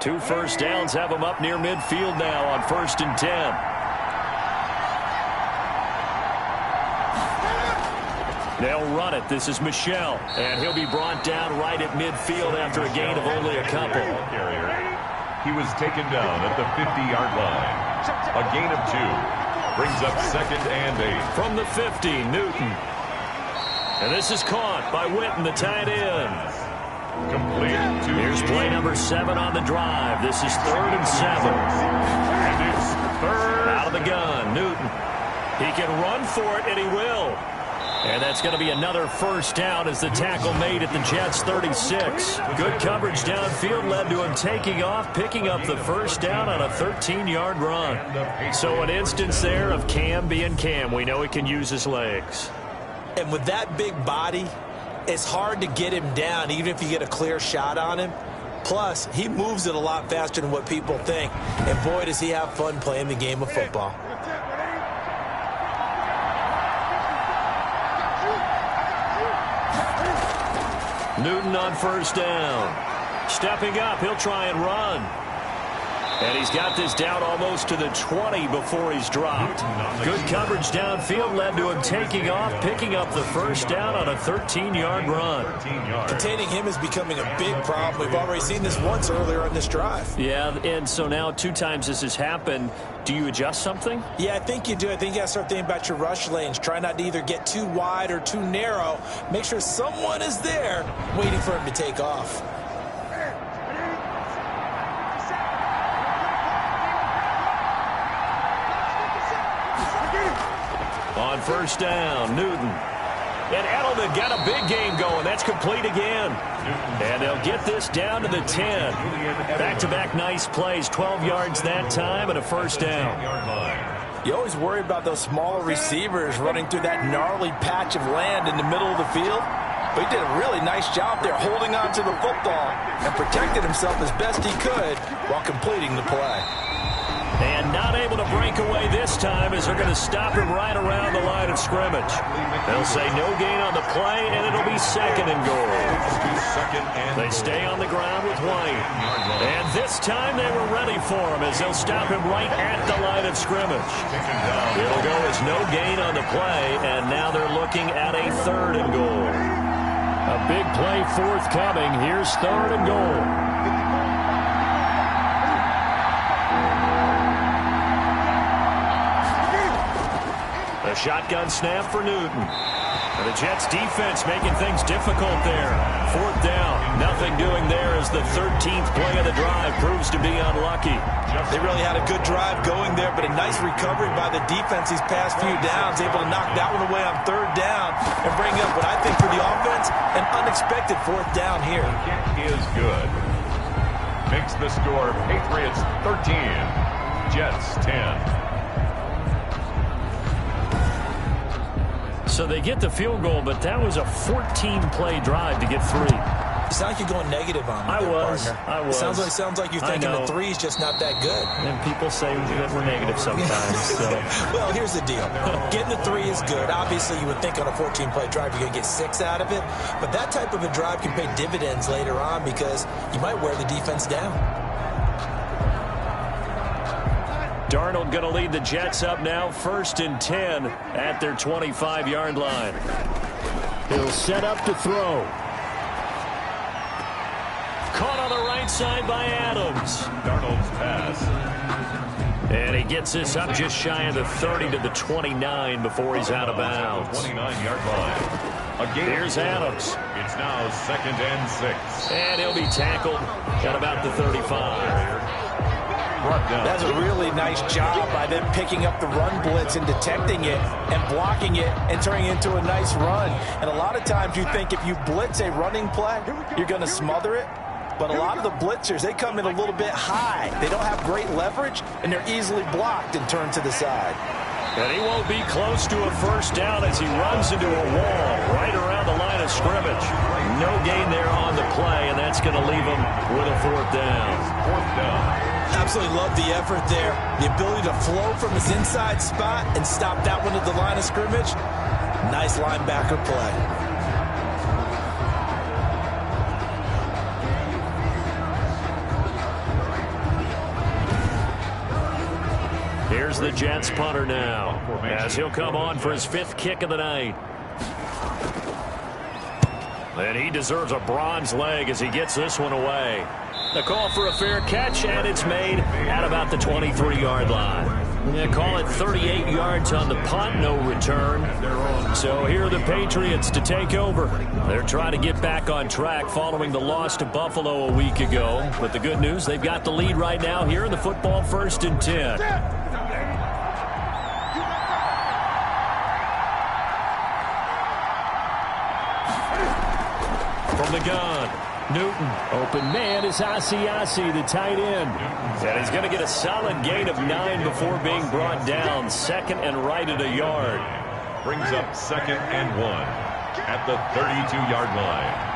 Two 1st downs have them up near midfield now on 1st and 10. They'll run it. This is Michel, and he'll be brought down right at midfield after a gain of only a couple. He was taken down at the 50-yard line. A gain of 2. Brings up 2nd and 8. From the 50, Newton. And this is caught by Witten, the tight end. Complete to... Here's play number 7 on the drive. This is 3rd and 7. And it's 3rd. Out of the gun, Newton. He can run for it, and he will. And that's going to be another first down as the tackle made at the Jets' 36. Good coverage downfield led to him taking off, picking up the first down on a 13-yard run. So an instance there of Cam being Cam. We know he can use his legs. And with that big body, it's hard to get him down, even if you get a clear shot on him. Plus, he moves it a lot faster than what people think. And boy, does he have fun playing the game of football. Newton on first down. Stepping up, he'll try and run. And he's got this down almost to the 20 before he's dropped. Good coverage downfield led to him taking off, picking up the first down on a 13-yard run. Containing him is becoming a big problem. We've already seen this once earlier on this drive. Yeah, and so now 2 times this has happened. Do you adjust something? Yeah, I think you do. I think you got to start thinking about your rush lanes. Try not to either get too wide or too narrow. Make sure someone is there waiting for him to take off. On first down, Newton. And Edelman got a big game going. That's complete again. And they'll get this down to the 10. Back-to-back nice plays. 12 yards that time and a first down. You always worry about those smaller receivers running through that gnarly patch of land in the middle of the field. But he did a really nice job there holding on to the football and protected himself as best he could while completing the play. And not able to break away this time as they're going to stop him right around the line of scrimmage. They'll say no gain on the play, and it'll be second and goal. They stay on the ground with White. And this time they were ready for him as they'll stop him right at the line of scrimmage. It'll go as no gain on the play, and now they're looking at a third and goal. A big play forthcoming. Here's third and goal. A shotgun snap for Newton. And the Jets defense making things difficult there. Fourth down. Nothing doing there as the 13th play of the drive proves to be unlucky. They really had a good drive going there, but a nice recovery by the defense these past few downs. Able to knock that one away on third down and bring up what I think for the offense, an unexpected fourth down here. Kick is good. Makes the score Patriots 13, Jets 10. So they get the field goal, but that was a 14-play drive to get 3. It's not like you're going negative on me. I was. Sounds like you're thinking the 3 is just not that good. And people say that we're negative sometimes. So. Well, here's the deal. Getting the 3 is good. Obviously, you would think on a 14-play drive you're going to get 6 out of it. But that type of a drive can pay dividends later on because you might wear the defense down. Darnold going to lead the Jets up now, 1st and 10 at their 25-yard line. He'll set up to throw. Caught on the right side by Adams. Darnold's pass. And he gets this up just shy of the 30 to the 29 before he's out of bounds. 29-yard line. Here's Adams. It's now 2nd and 6. And he'll be tackled at about the 35. That's a really nice job by them picking up the run blitz and detecting it and blocking it and turning it into a nice run. And a lot of times you think if you blitz a running play, you're going to smother it. But a lot of the blitzers, they come in a little bit high. They don't have great leverage, and they're easily blocked and turned to the side. And he won't be close to a first down as he runs into a wall right around the line of scrimmage. No gain there on the play, and that's going to leave him with a 4th down. 4th down. Absolutely love the effort there. The ability to flow from his inside spot and stop that one at the line of scrimmage. Nice linebacker play. Here's the Jets punter now as he'll come on for his 5th kick of the night. And he deserves a bronze leg as he gets this one away. The call for a fair catch, and it's made at about the 23-yard line. They call it 38 yards on the punt, no return. So here are the Patriots to take over. They're trying to get back on track following the loss to Buffalo a week ago. But the good news, they've got the lead right now here in the football 1st and 10. From the gun, Newton. Open man is Asiasi, the tight end. And he's going to get a solid gain of 9 before being brought down. Second and right at a yard. Brings up 2nd and 1 at the 32-yard line.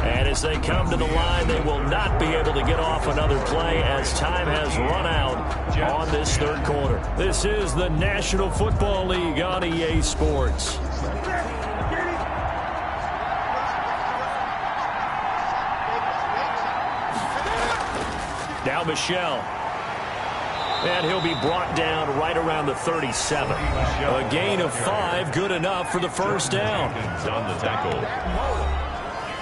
And as they come to the line, they will not be able to get off another play as time has run out on this third quarter. This is the National Football League on EA Sports. Now Michelle. And he'll be brought down right around the 37. A gain of 5, good enough for the first down. On the tackle.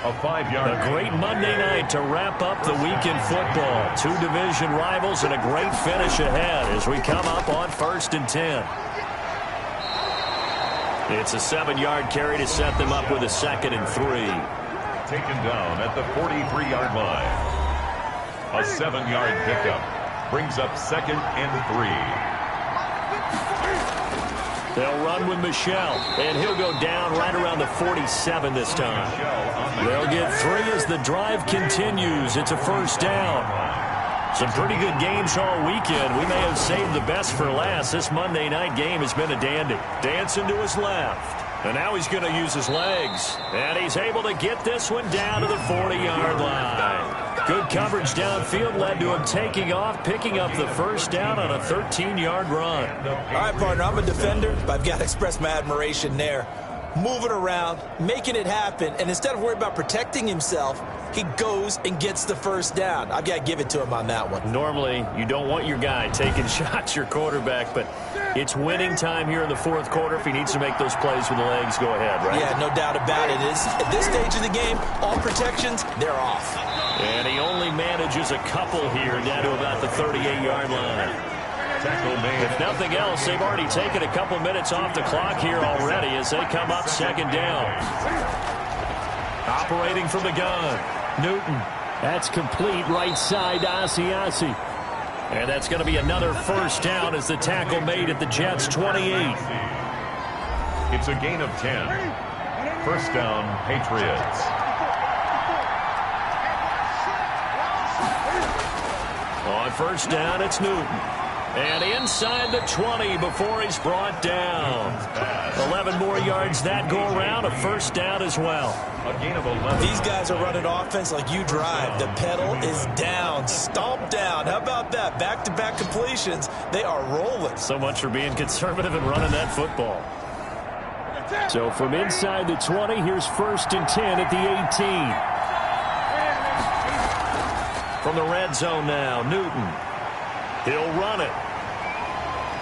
A 5-yard. A great Monday night to wrap up the week in football. 2 division rivals and a great finish ahead as we come up on 1st and 10. It's a 7-yard carry to set them up with a 2nd and 3. Taken down at the 43-yard line. A 7-yard pickup brings up 2nd and 3. They'll run with Michelle, and he'll go down right around the 47 this time. They'll get 3 as the drive continues. It's a first down. Some pretty good games all weekend. We may have saved the best for last. This Monday night game has been a dandy. Dancing to his left. And now he's going to use his legs. And he's able to get this one down to the 40-yard line. Good coverage downfield led to him taking off, picking up the first down on a 13-yard run. All right, partner, I'm a defender, but I've got to express my admiration there. Moving around, making it happen, and instead of worrying about protecting himself, he goes and gets the first down. I've got to give it to him on that one. Normally, you don't want your guy taking shots, your quarterback, but it's winning time here in the fourth quarter. If he needs to make those plays with the legs, go ahead, right? Yeah, no doubt about it. At this stage of the game, all protections, they're off. And he only manages a couple here down to about the 38-yard line. If nothing else, they've already taken a couple minutes off the clock here already as they come up 2nd down. Operating from the gun, Newton. That's complete right side to Asiasi. And that's going to be another first down as the tackle made at the Jets' 28. It's a gain of 10. First down, Patriots. On first down, it's Newton. And inside the 20 before he's brought down. 11 more yards that go around, a first down as well. A gain of 11. These guys are running offense like you drive. The pedal is down, stomp down. How about that? Back-to-back completions. They are rolling. So much for being conservative and running that football. So from inside the 20, here's 1st and 10 at the 18. From the red zone now, Newton. He'll run it.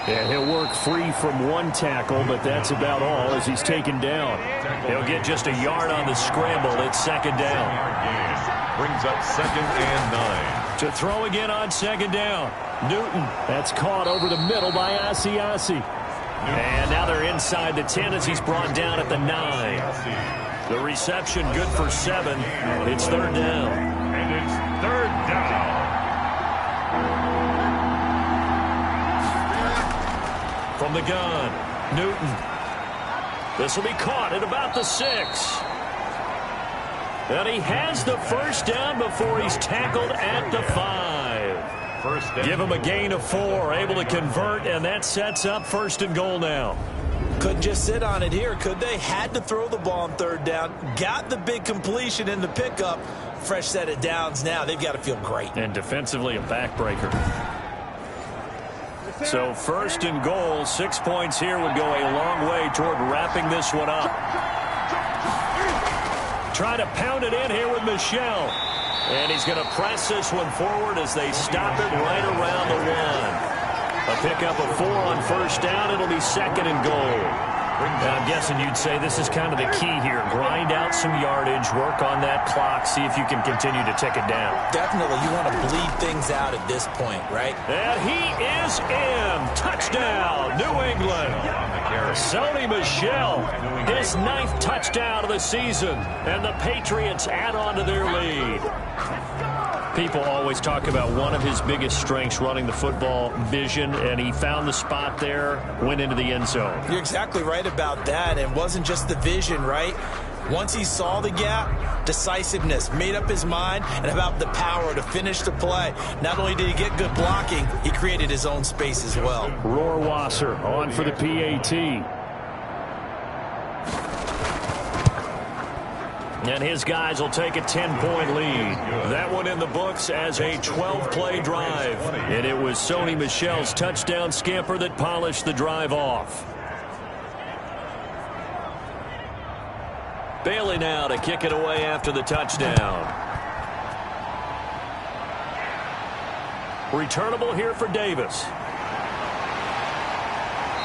And he'll work free from one tackle, but that's about all as he's taken down. He'll get just a yard on the scramble. It's 2nd down. Brings up 2nd and 9. To throw again on 2nd down. Newton. That's caught over the middle by Asiasi. And now they're inside the 10 as he's brought down at the 9. The reception good for 7. It's 3rd down. And it's 3rd down. From the gun, Newton. This will be caught at about the 6. And he has the first down before he's tackled at the 5. First down. Give him a gain of 4, able to convert, and that sets up 1st and goal now. Couldn't just sit on it here, could they? Had to throw the ball on 3rd down. Got the big completion in the pickup. Fresh set of downs now. They've got to feel great. And defensively, a backbreaker. So 1st and goal, 6 points here would go a long way toward wrapping this one up. Try to pound it in here with Michelle. And he's going to press this one forward as they stop it right around the 1. A pickup of 4 on first down. It'll be 2nd and goal. I'm guessing you'd say this is kind of the key here. Grind out some yardage, work on that clock, see if you can continue to tick it down. Definitely. You want to bleed things out at this point, right? And he is in. Touchdown, New England. Sony Michel, his 9th touchdown of the season. And the Patriots add on to their lead. People always talk about one of his biggest strengths running the football, vision, and he found the spot there, went into the end zone. You're exactly right about that. And it wasn't just the vision, right? Once he saw the gap, decisiveness, made up his mind, and about the power to finish the play. Not only did he get good blocking, he created his own space as well. Rohrwasser on for the PAT. And his guys will take a 10-point lead. That one in the books as a 12-play drive. And it was Sony Michel's touchdown scamper that polished the drive off. Bailey now to kick it away after the touchdown. Returnable here for Davis.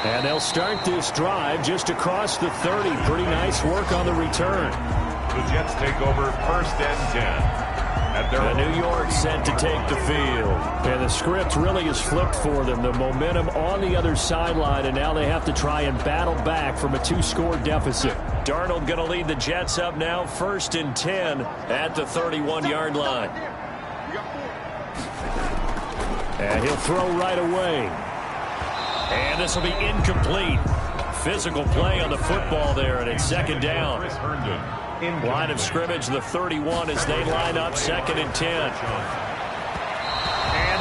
And they'll start this drive just across the 30. Pretty nice work on the return. The Jets take over 1st and 10. And New York set to take the field. And the script really is flipped for them. The momentum on the other sideline, and now they have to try and battle back from a 2-score deficit. Darnold going to lead the Jets up now, 1st and 10 at the 31-yard line. And he'll throw right away. And this will be incomplete. Physical play on the football there, and it's 2nd down. Line of scrimmage, the 31, as they line up 2nd and 10. And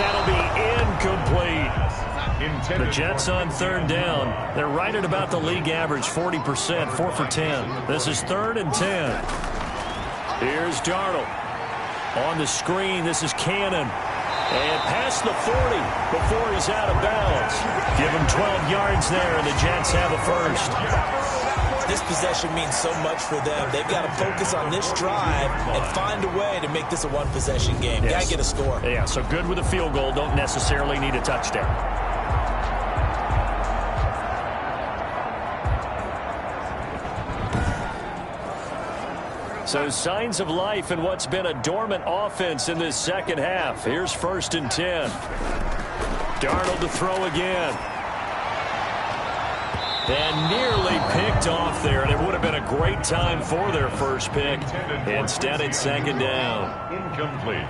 that'll be incomplete. The Jets on 3rd down. They're right at about the league average, 40%, 4 for 10. This is 3rd and 10. Here's Darnold. On the screen, this is Cannon. And past the 40 before he's out of bounds. Give him 12 yards there, and the Jets have a first. This possession means so much for them. They've got to focus on this drive and find a way to make this a one-possession game. Yes. Got to get a score. Yeah, so good with a field goal. Don't necessarily need a touchdown. So signs of life in what's been a dormant offense in this second half. Here's 1st and 10. Darnold to throw again. And nearly picked off there, and it would have been a great time for their first pick. Instead, it's 2nd down. Incomplete.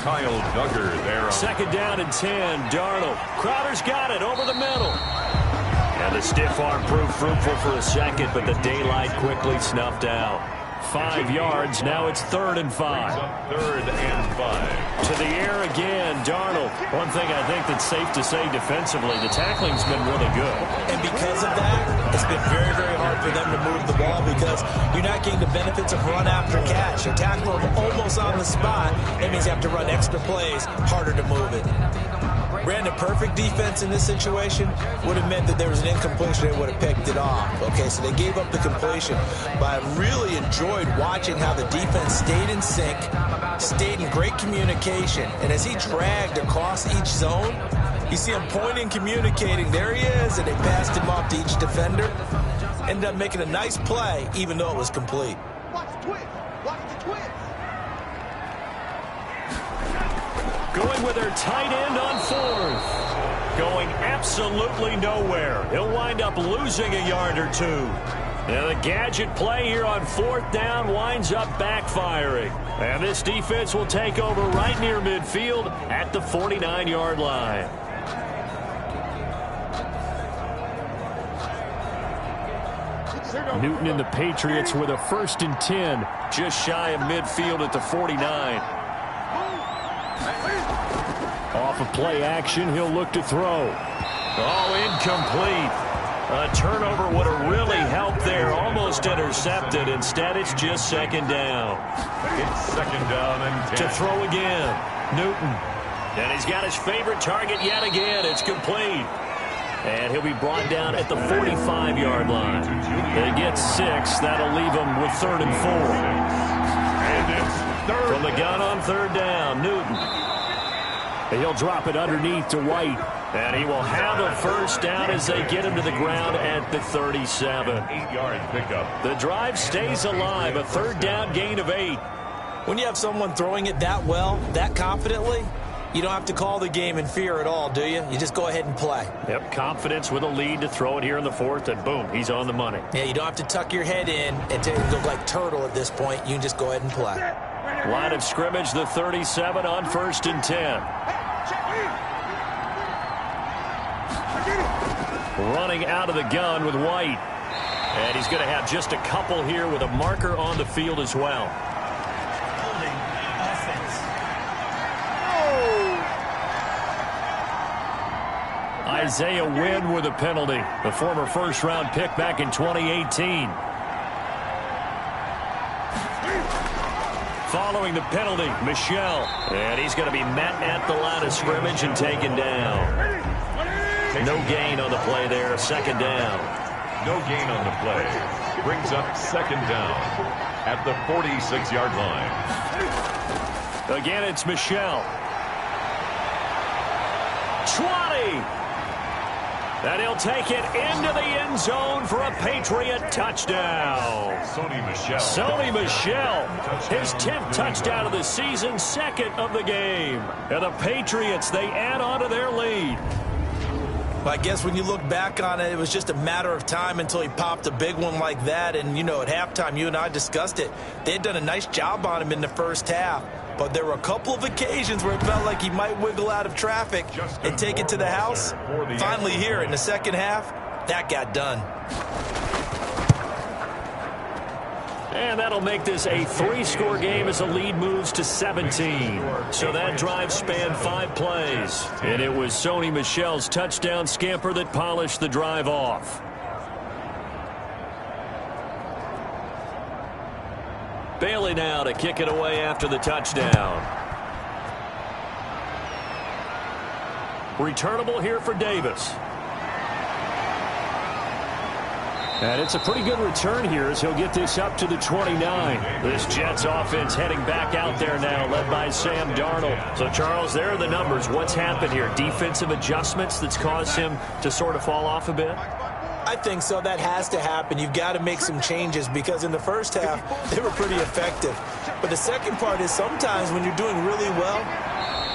Kyle Duggar there. 2nd down and 10. Darnold. Crowder's got it over the middle. And the stiff arm proved fruitful for a second, but the daylight quickly snuffed out. 5 yards. Now it's 3rd and 5. 3rd and 5. To the air again, Darnold. One thing I think that's safe to say defensively, the tackling's been really good. And because of that, it's been very, very hard for them to move the ball because you're not getting the benefits of run after catch. You're tackling them almost on the spot. That means you have to run extra plays, harder to move it. Brandon, perfect defense in this situation would have meant that there was an incompletion. They would have picked it off. Okay, so they gave up the completion. But I really enjoyed watching how the defense stayed in sync, stayed in great communication. And as he dragged across each zone, you see him pointing, communicating. There he is, and they passed him off to each defender. Ended up making a nice play, even though it was complete. Watch the twist. Watch the twist. Going with their tight end on 4th. Going absolutely nowhere. He'll wind up losing a yard or 2. And the gadget play here on 4th down winds up backfiring. And this defense will take over right near midfield at the 49-yard line. Newton and the Patriots with a 1st and 10. Just shy of midfield at the 49. Off of play action, he'll look to throw. Oh, incomplete. A turnover would have really helped there. Almost intercepted. Instead, it's just 2nd down. It's 2nd down and 10. To throw again. Newton. And he's got his favorite target yet again. It's complete. And he'll be brought down at the 45-yard line. They get 6. That'll leave him with 3rd and 4. And it's 3rd. From the gun on 3rd down, Newton. And he'll drop it underneath to White. And he will have a first down as they get him to the ground at the 37. 8-yard pickup. The drive stays alive. A 3rd down gain of 8. When you have someone throwing it that well, that confidently, You don't have to call the game in fear at all, do you? You just go ahead and play. Yep, confidence with a lead to throw it here in the fourth, and boom, he's on the money. Yeah, you don't have to tuck your head in and look like turtle at this point. You can just go ahead and play. Line of scrimmage, the 37 on 1st and 10. Running out of the gun with White. And he's going to have just a couple here with a marker on the field as well. Isaiah Wynn with a penalty, the former first-round pick back in 2018. Following the penalty, Michel. And he's going to be met at the line of scrimmage and taken down. No gain on the play there, second down. No gain on the play. Brings up second down at the 46-yard line. Again, it's Michel. 20. And he'll take it into the end zone for a Patriot touchdown. Sony Michel. Sony Michel, his 10th touchdown of the season, second of the game. And the Patriots, they add on to their lead. I guess when you look back on it, it was just a matter of time until he popped a big one like that. And, you know, at halftime, you and I discussed it. They had done a nice job on him in the first half. But there were a couple of occasions where it felt like he might wiggle out of traffic and take it to the house. Finally here in the second half, that got done. And that'll make this a 3-score game as the lead moves to 17. So that drive spanned 5 plays. And it was Sony Michel's touchdown scamper that polished the drive off. Bailey now to kick it away after the touchdown. Returnable here for Davis. And it's a pretty good return here as he'll get this up to the 29. This Jets offense heading back out there now, led by Sam Darnold. So, Charles, there are the numbers. What's happened here? Defensive adjustments that's caused him to sort of fall off a bit? I think so. That has to happen. You've got to make some changes because in the first half, they were pretty effective. But the second part is sometimes when you're doing really well,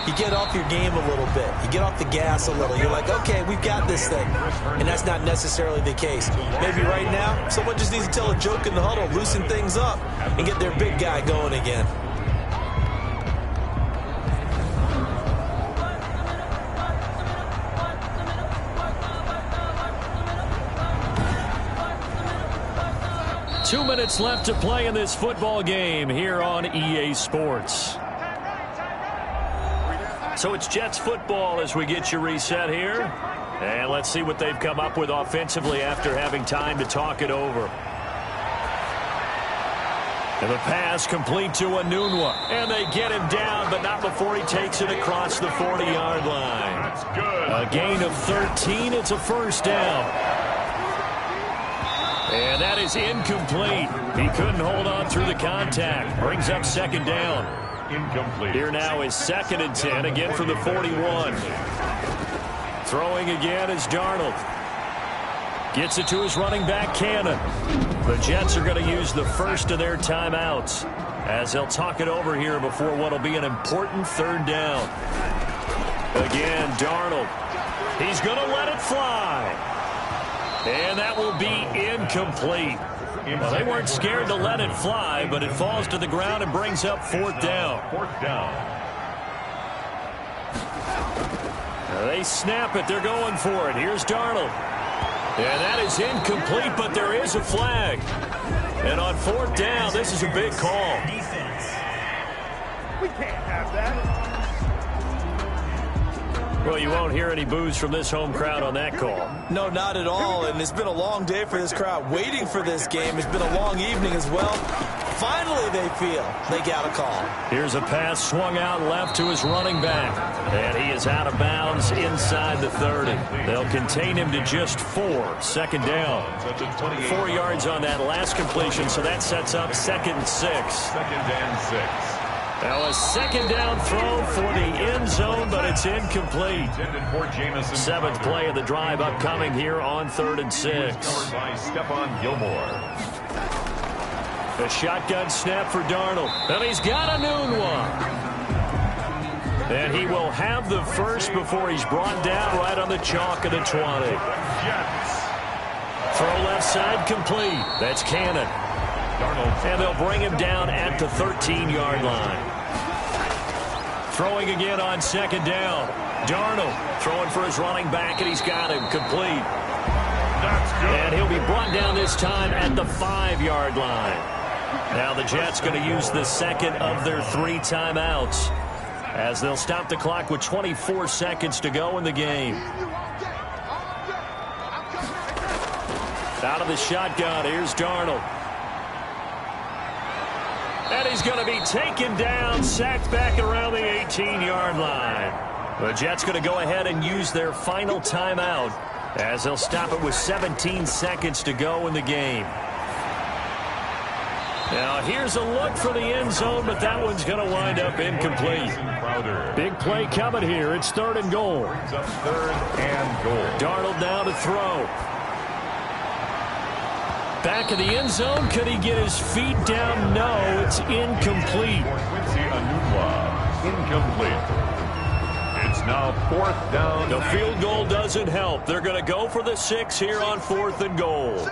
you get off your game a little bit. You get off the gas a little. You're like, okay, we've got this thing. And that's not necessarily the case. Maybe right now, someone just needs to tell a joke in the huddle, loosen things up, and get their big guy going again. Two minutes left to play in this football game here on EA Sports. So it's Jets football as we get you reset here. And let's see what they've come up with offensively after having time to talk it over. And the pass complete to Anunwa. And they get him down, but not before he takes it across the 40-yard line. That's good. A gain of 13. It's a first down. And that is incomplete. He couldn't hold on through the contact. Brings up second down. Incomplete. Here now is 2nd and 10, again from the 41. Throwing again is Darnold. Gets it to his running back, Cannon. The Jets are going to use the first of their timeouts as they'll talk it over here before what will be an important third down. Again, Darnold. He's going to let it fly. And that will be incomplete. Well, they weren't scared to let it fly, but it falls to the ground and brings up 4th down. 4th down. They snap it. They're going for it. Here's Darnold. And that is incomplete, but there is a flag. And on 4th down, this is a big call. We can't have that. Well, you won't hear any boos from this home crowd on that call. No, not at all. And it's been a long day for this crowd waiting for this game. It's been a long evening as well. Finally, they feel they got a call. Here's a pass swung out left to his running back. And he is out of bounds inside the 30. They'll contain him to just 4. 2nd down. 4 yards on that last completion, so that sets up 2nd and 6. 2nd and 6. Now a 2nd down throw for the end zone, but it's incomplete. 7th play of the drive upcoming here on 3rd and 6. Covered by Stephon Gilmore. A shotgun snap for Darnold. And he's got Anunwa. And he will have the first before he's brought down right on the chalk of the 20. Throw left side complete. That's Cannon. And they'll bring him down at the 13-yard line. Throwing again on second down. Darnold throwing for his running back, and he's got him complete. And he'll be brought down this time at the 5-yard line. Now the Jets going to use the second of their 3 timeouts as they'll stop the clock with 24 seconds to go in the game. Out of the shotgun, here's Darnold. And he's going to be taken down, sacked back around the 18-yard line. The Jets going to go ahead and use their final timeout as they'll stop it with 17 seconds to go in the game. Now here's a look for the end zone, but that one's going to wind up incomplete. Big play coming here. It's 3rd and goal. Darnold now to throw. Back in the end zone. Could he get his feet down? No, it's incomplete. Incomplete. It's now 4th down. The field goal doesn't help. They're going to go for the 6 here on 4th and goal.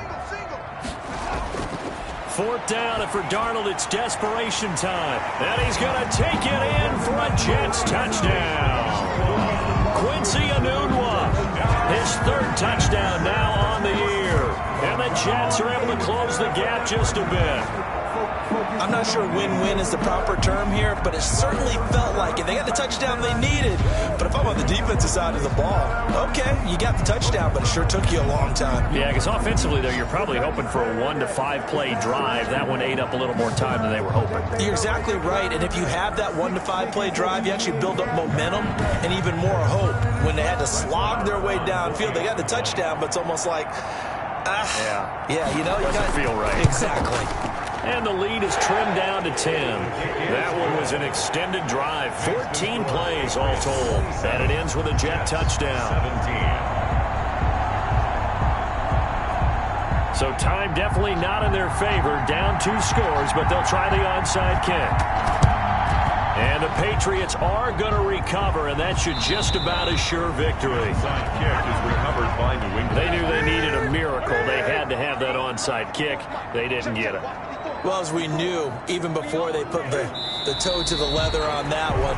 4th down, and for Darnold, it's desperation time. And he's going to take it in for a Jets touchdown. Quincy Enunwa, his 3rd touchdown now on the year. And the Jets are able to close the gap just a bit. I'm not sure win-win is the proper term here, but it certainly felt like it. They got the touchdown they needed. But if I'm on the defensive side of the ball, okay, you got the touchdown, but it sure took you a long time. Yeah, because offensively, though, you're probably hoping for a 1 to 5 play drive. That one ate up a little more time than they were hoping. You're exactly right, and if you have that 1 to 5 play drive, you actually build up momentum and even more hope. When they had to slog their way downfield, they got the touchdown, but it's almost like, yeah, you know, doesn't feel right. Exactly. And the lead is trimmed down to 10. That one was an extended drive. 14 plays all told. And it ends with a Jet touchdown. 17. So time definitely not in their favor. Down 2 scores, but they'll try the onside kick. And the Patriots are going to recover, and that should just about assure victory. Onside kick is recovered by New England. They knew they needed a miracle. They had to have that onside kick. They didn't get it. Well, as we knew, even before they put the toe to the leather on that one,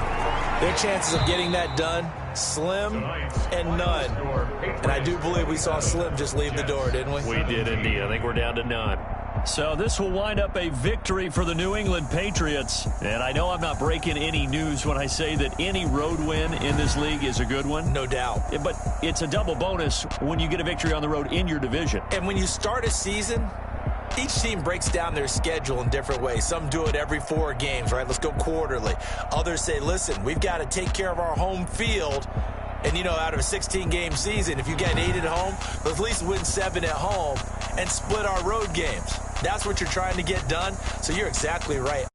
their chances of getting that done, slim and none. And I do believe we saw Slim just leave the door, didn't we? We did indeed. I think we're down to none. So this will wind up a victory for the New England Patriots. And I know I'm not breaking any news when I say that any road win in this league is a good one. No doubt. But it's a double bonus when you get a victory on the road in your division. And when you start a season, each team breaks down their schedule in different ways. Some do it every 4 games, right? Let's go quarterly. Others say, listen, we've got to take care of our home field. And, you know, out of a 16-game season, if you get 8 at home, let's at least win 7 at home and split our road games. That's what you're trying to get done. So you're exactly right.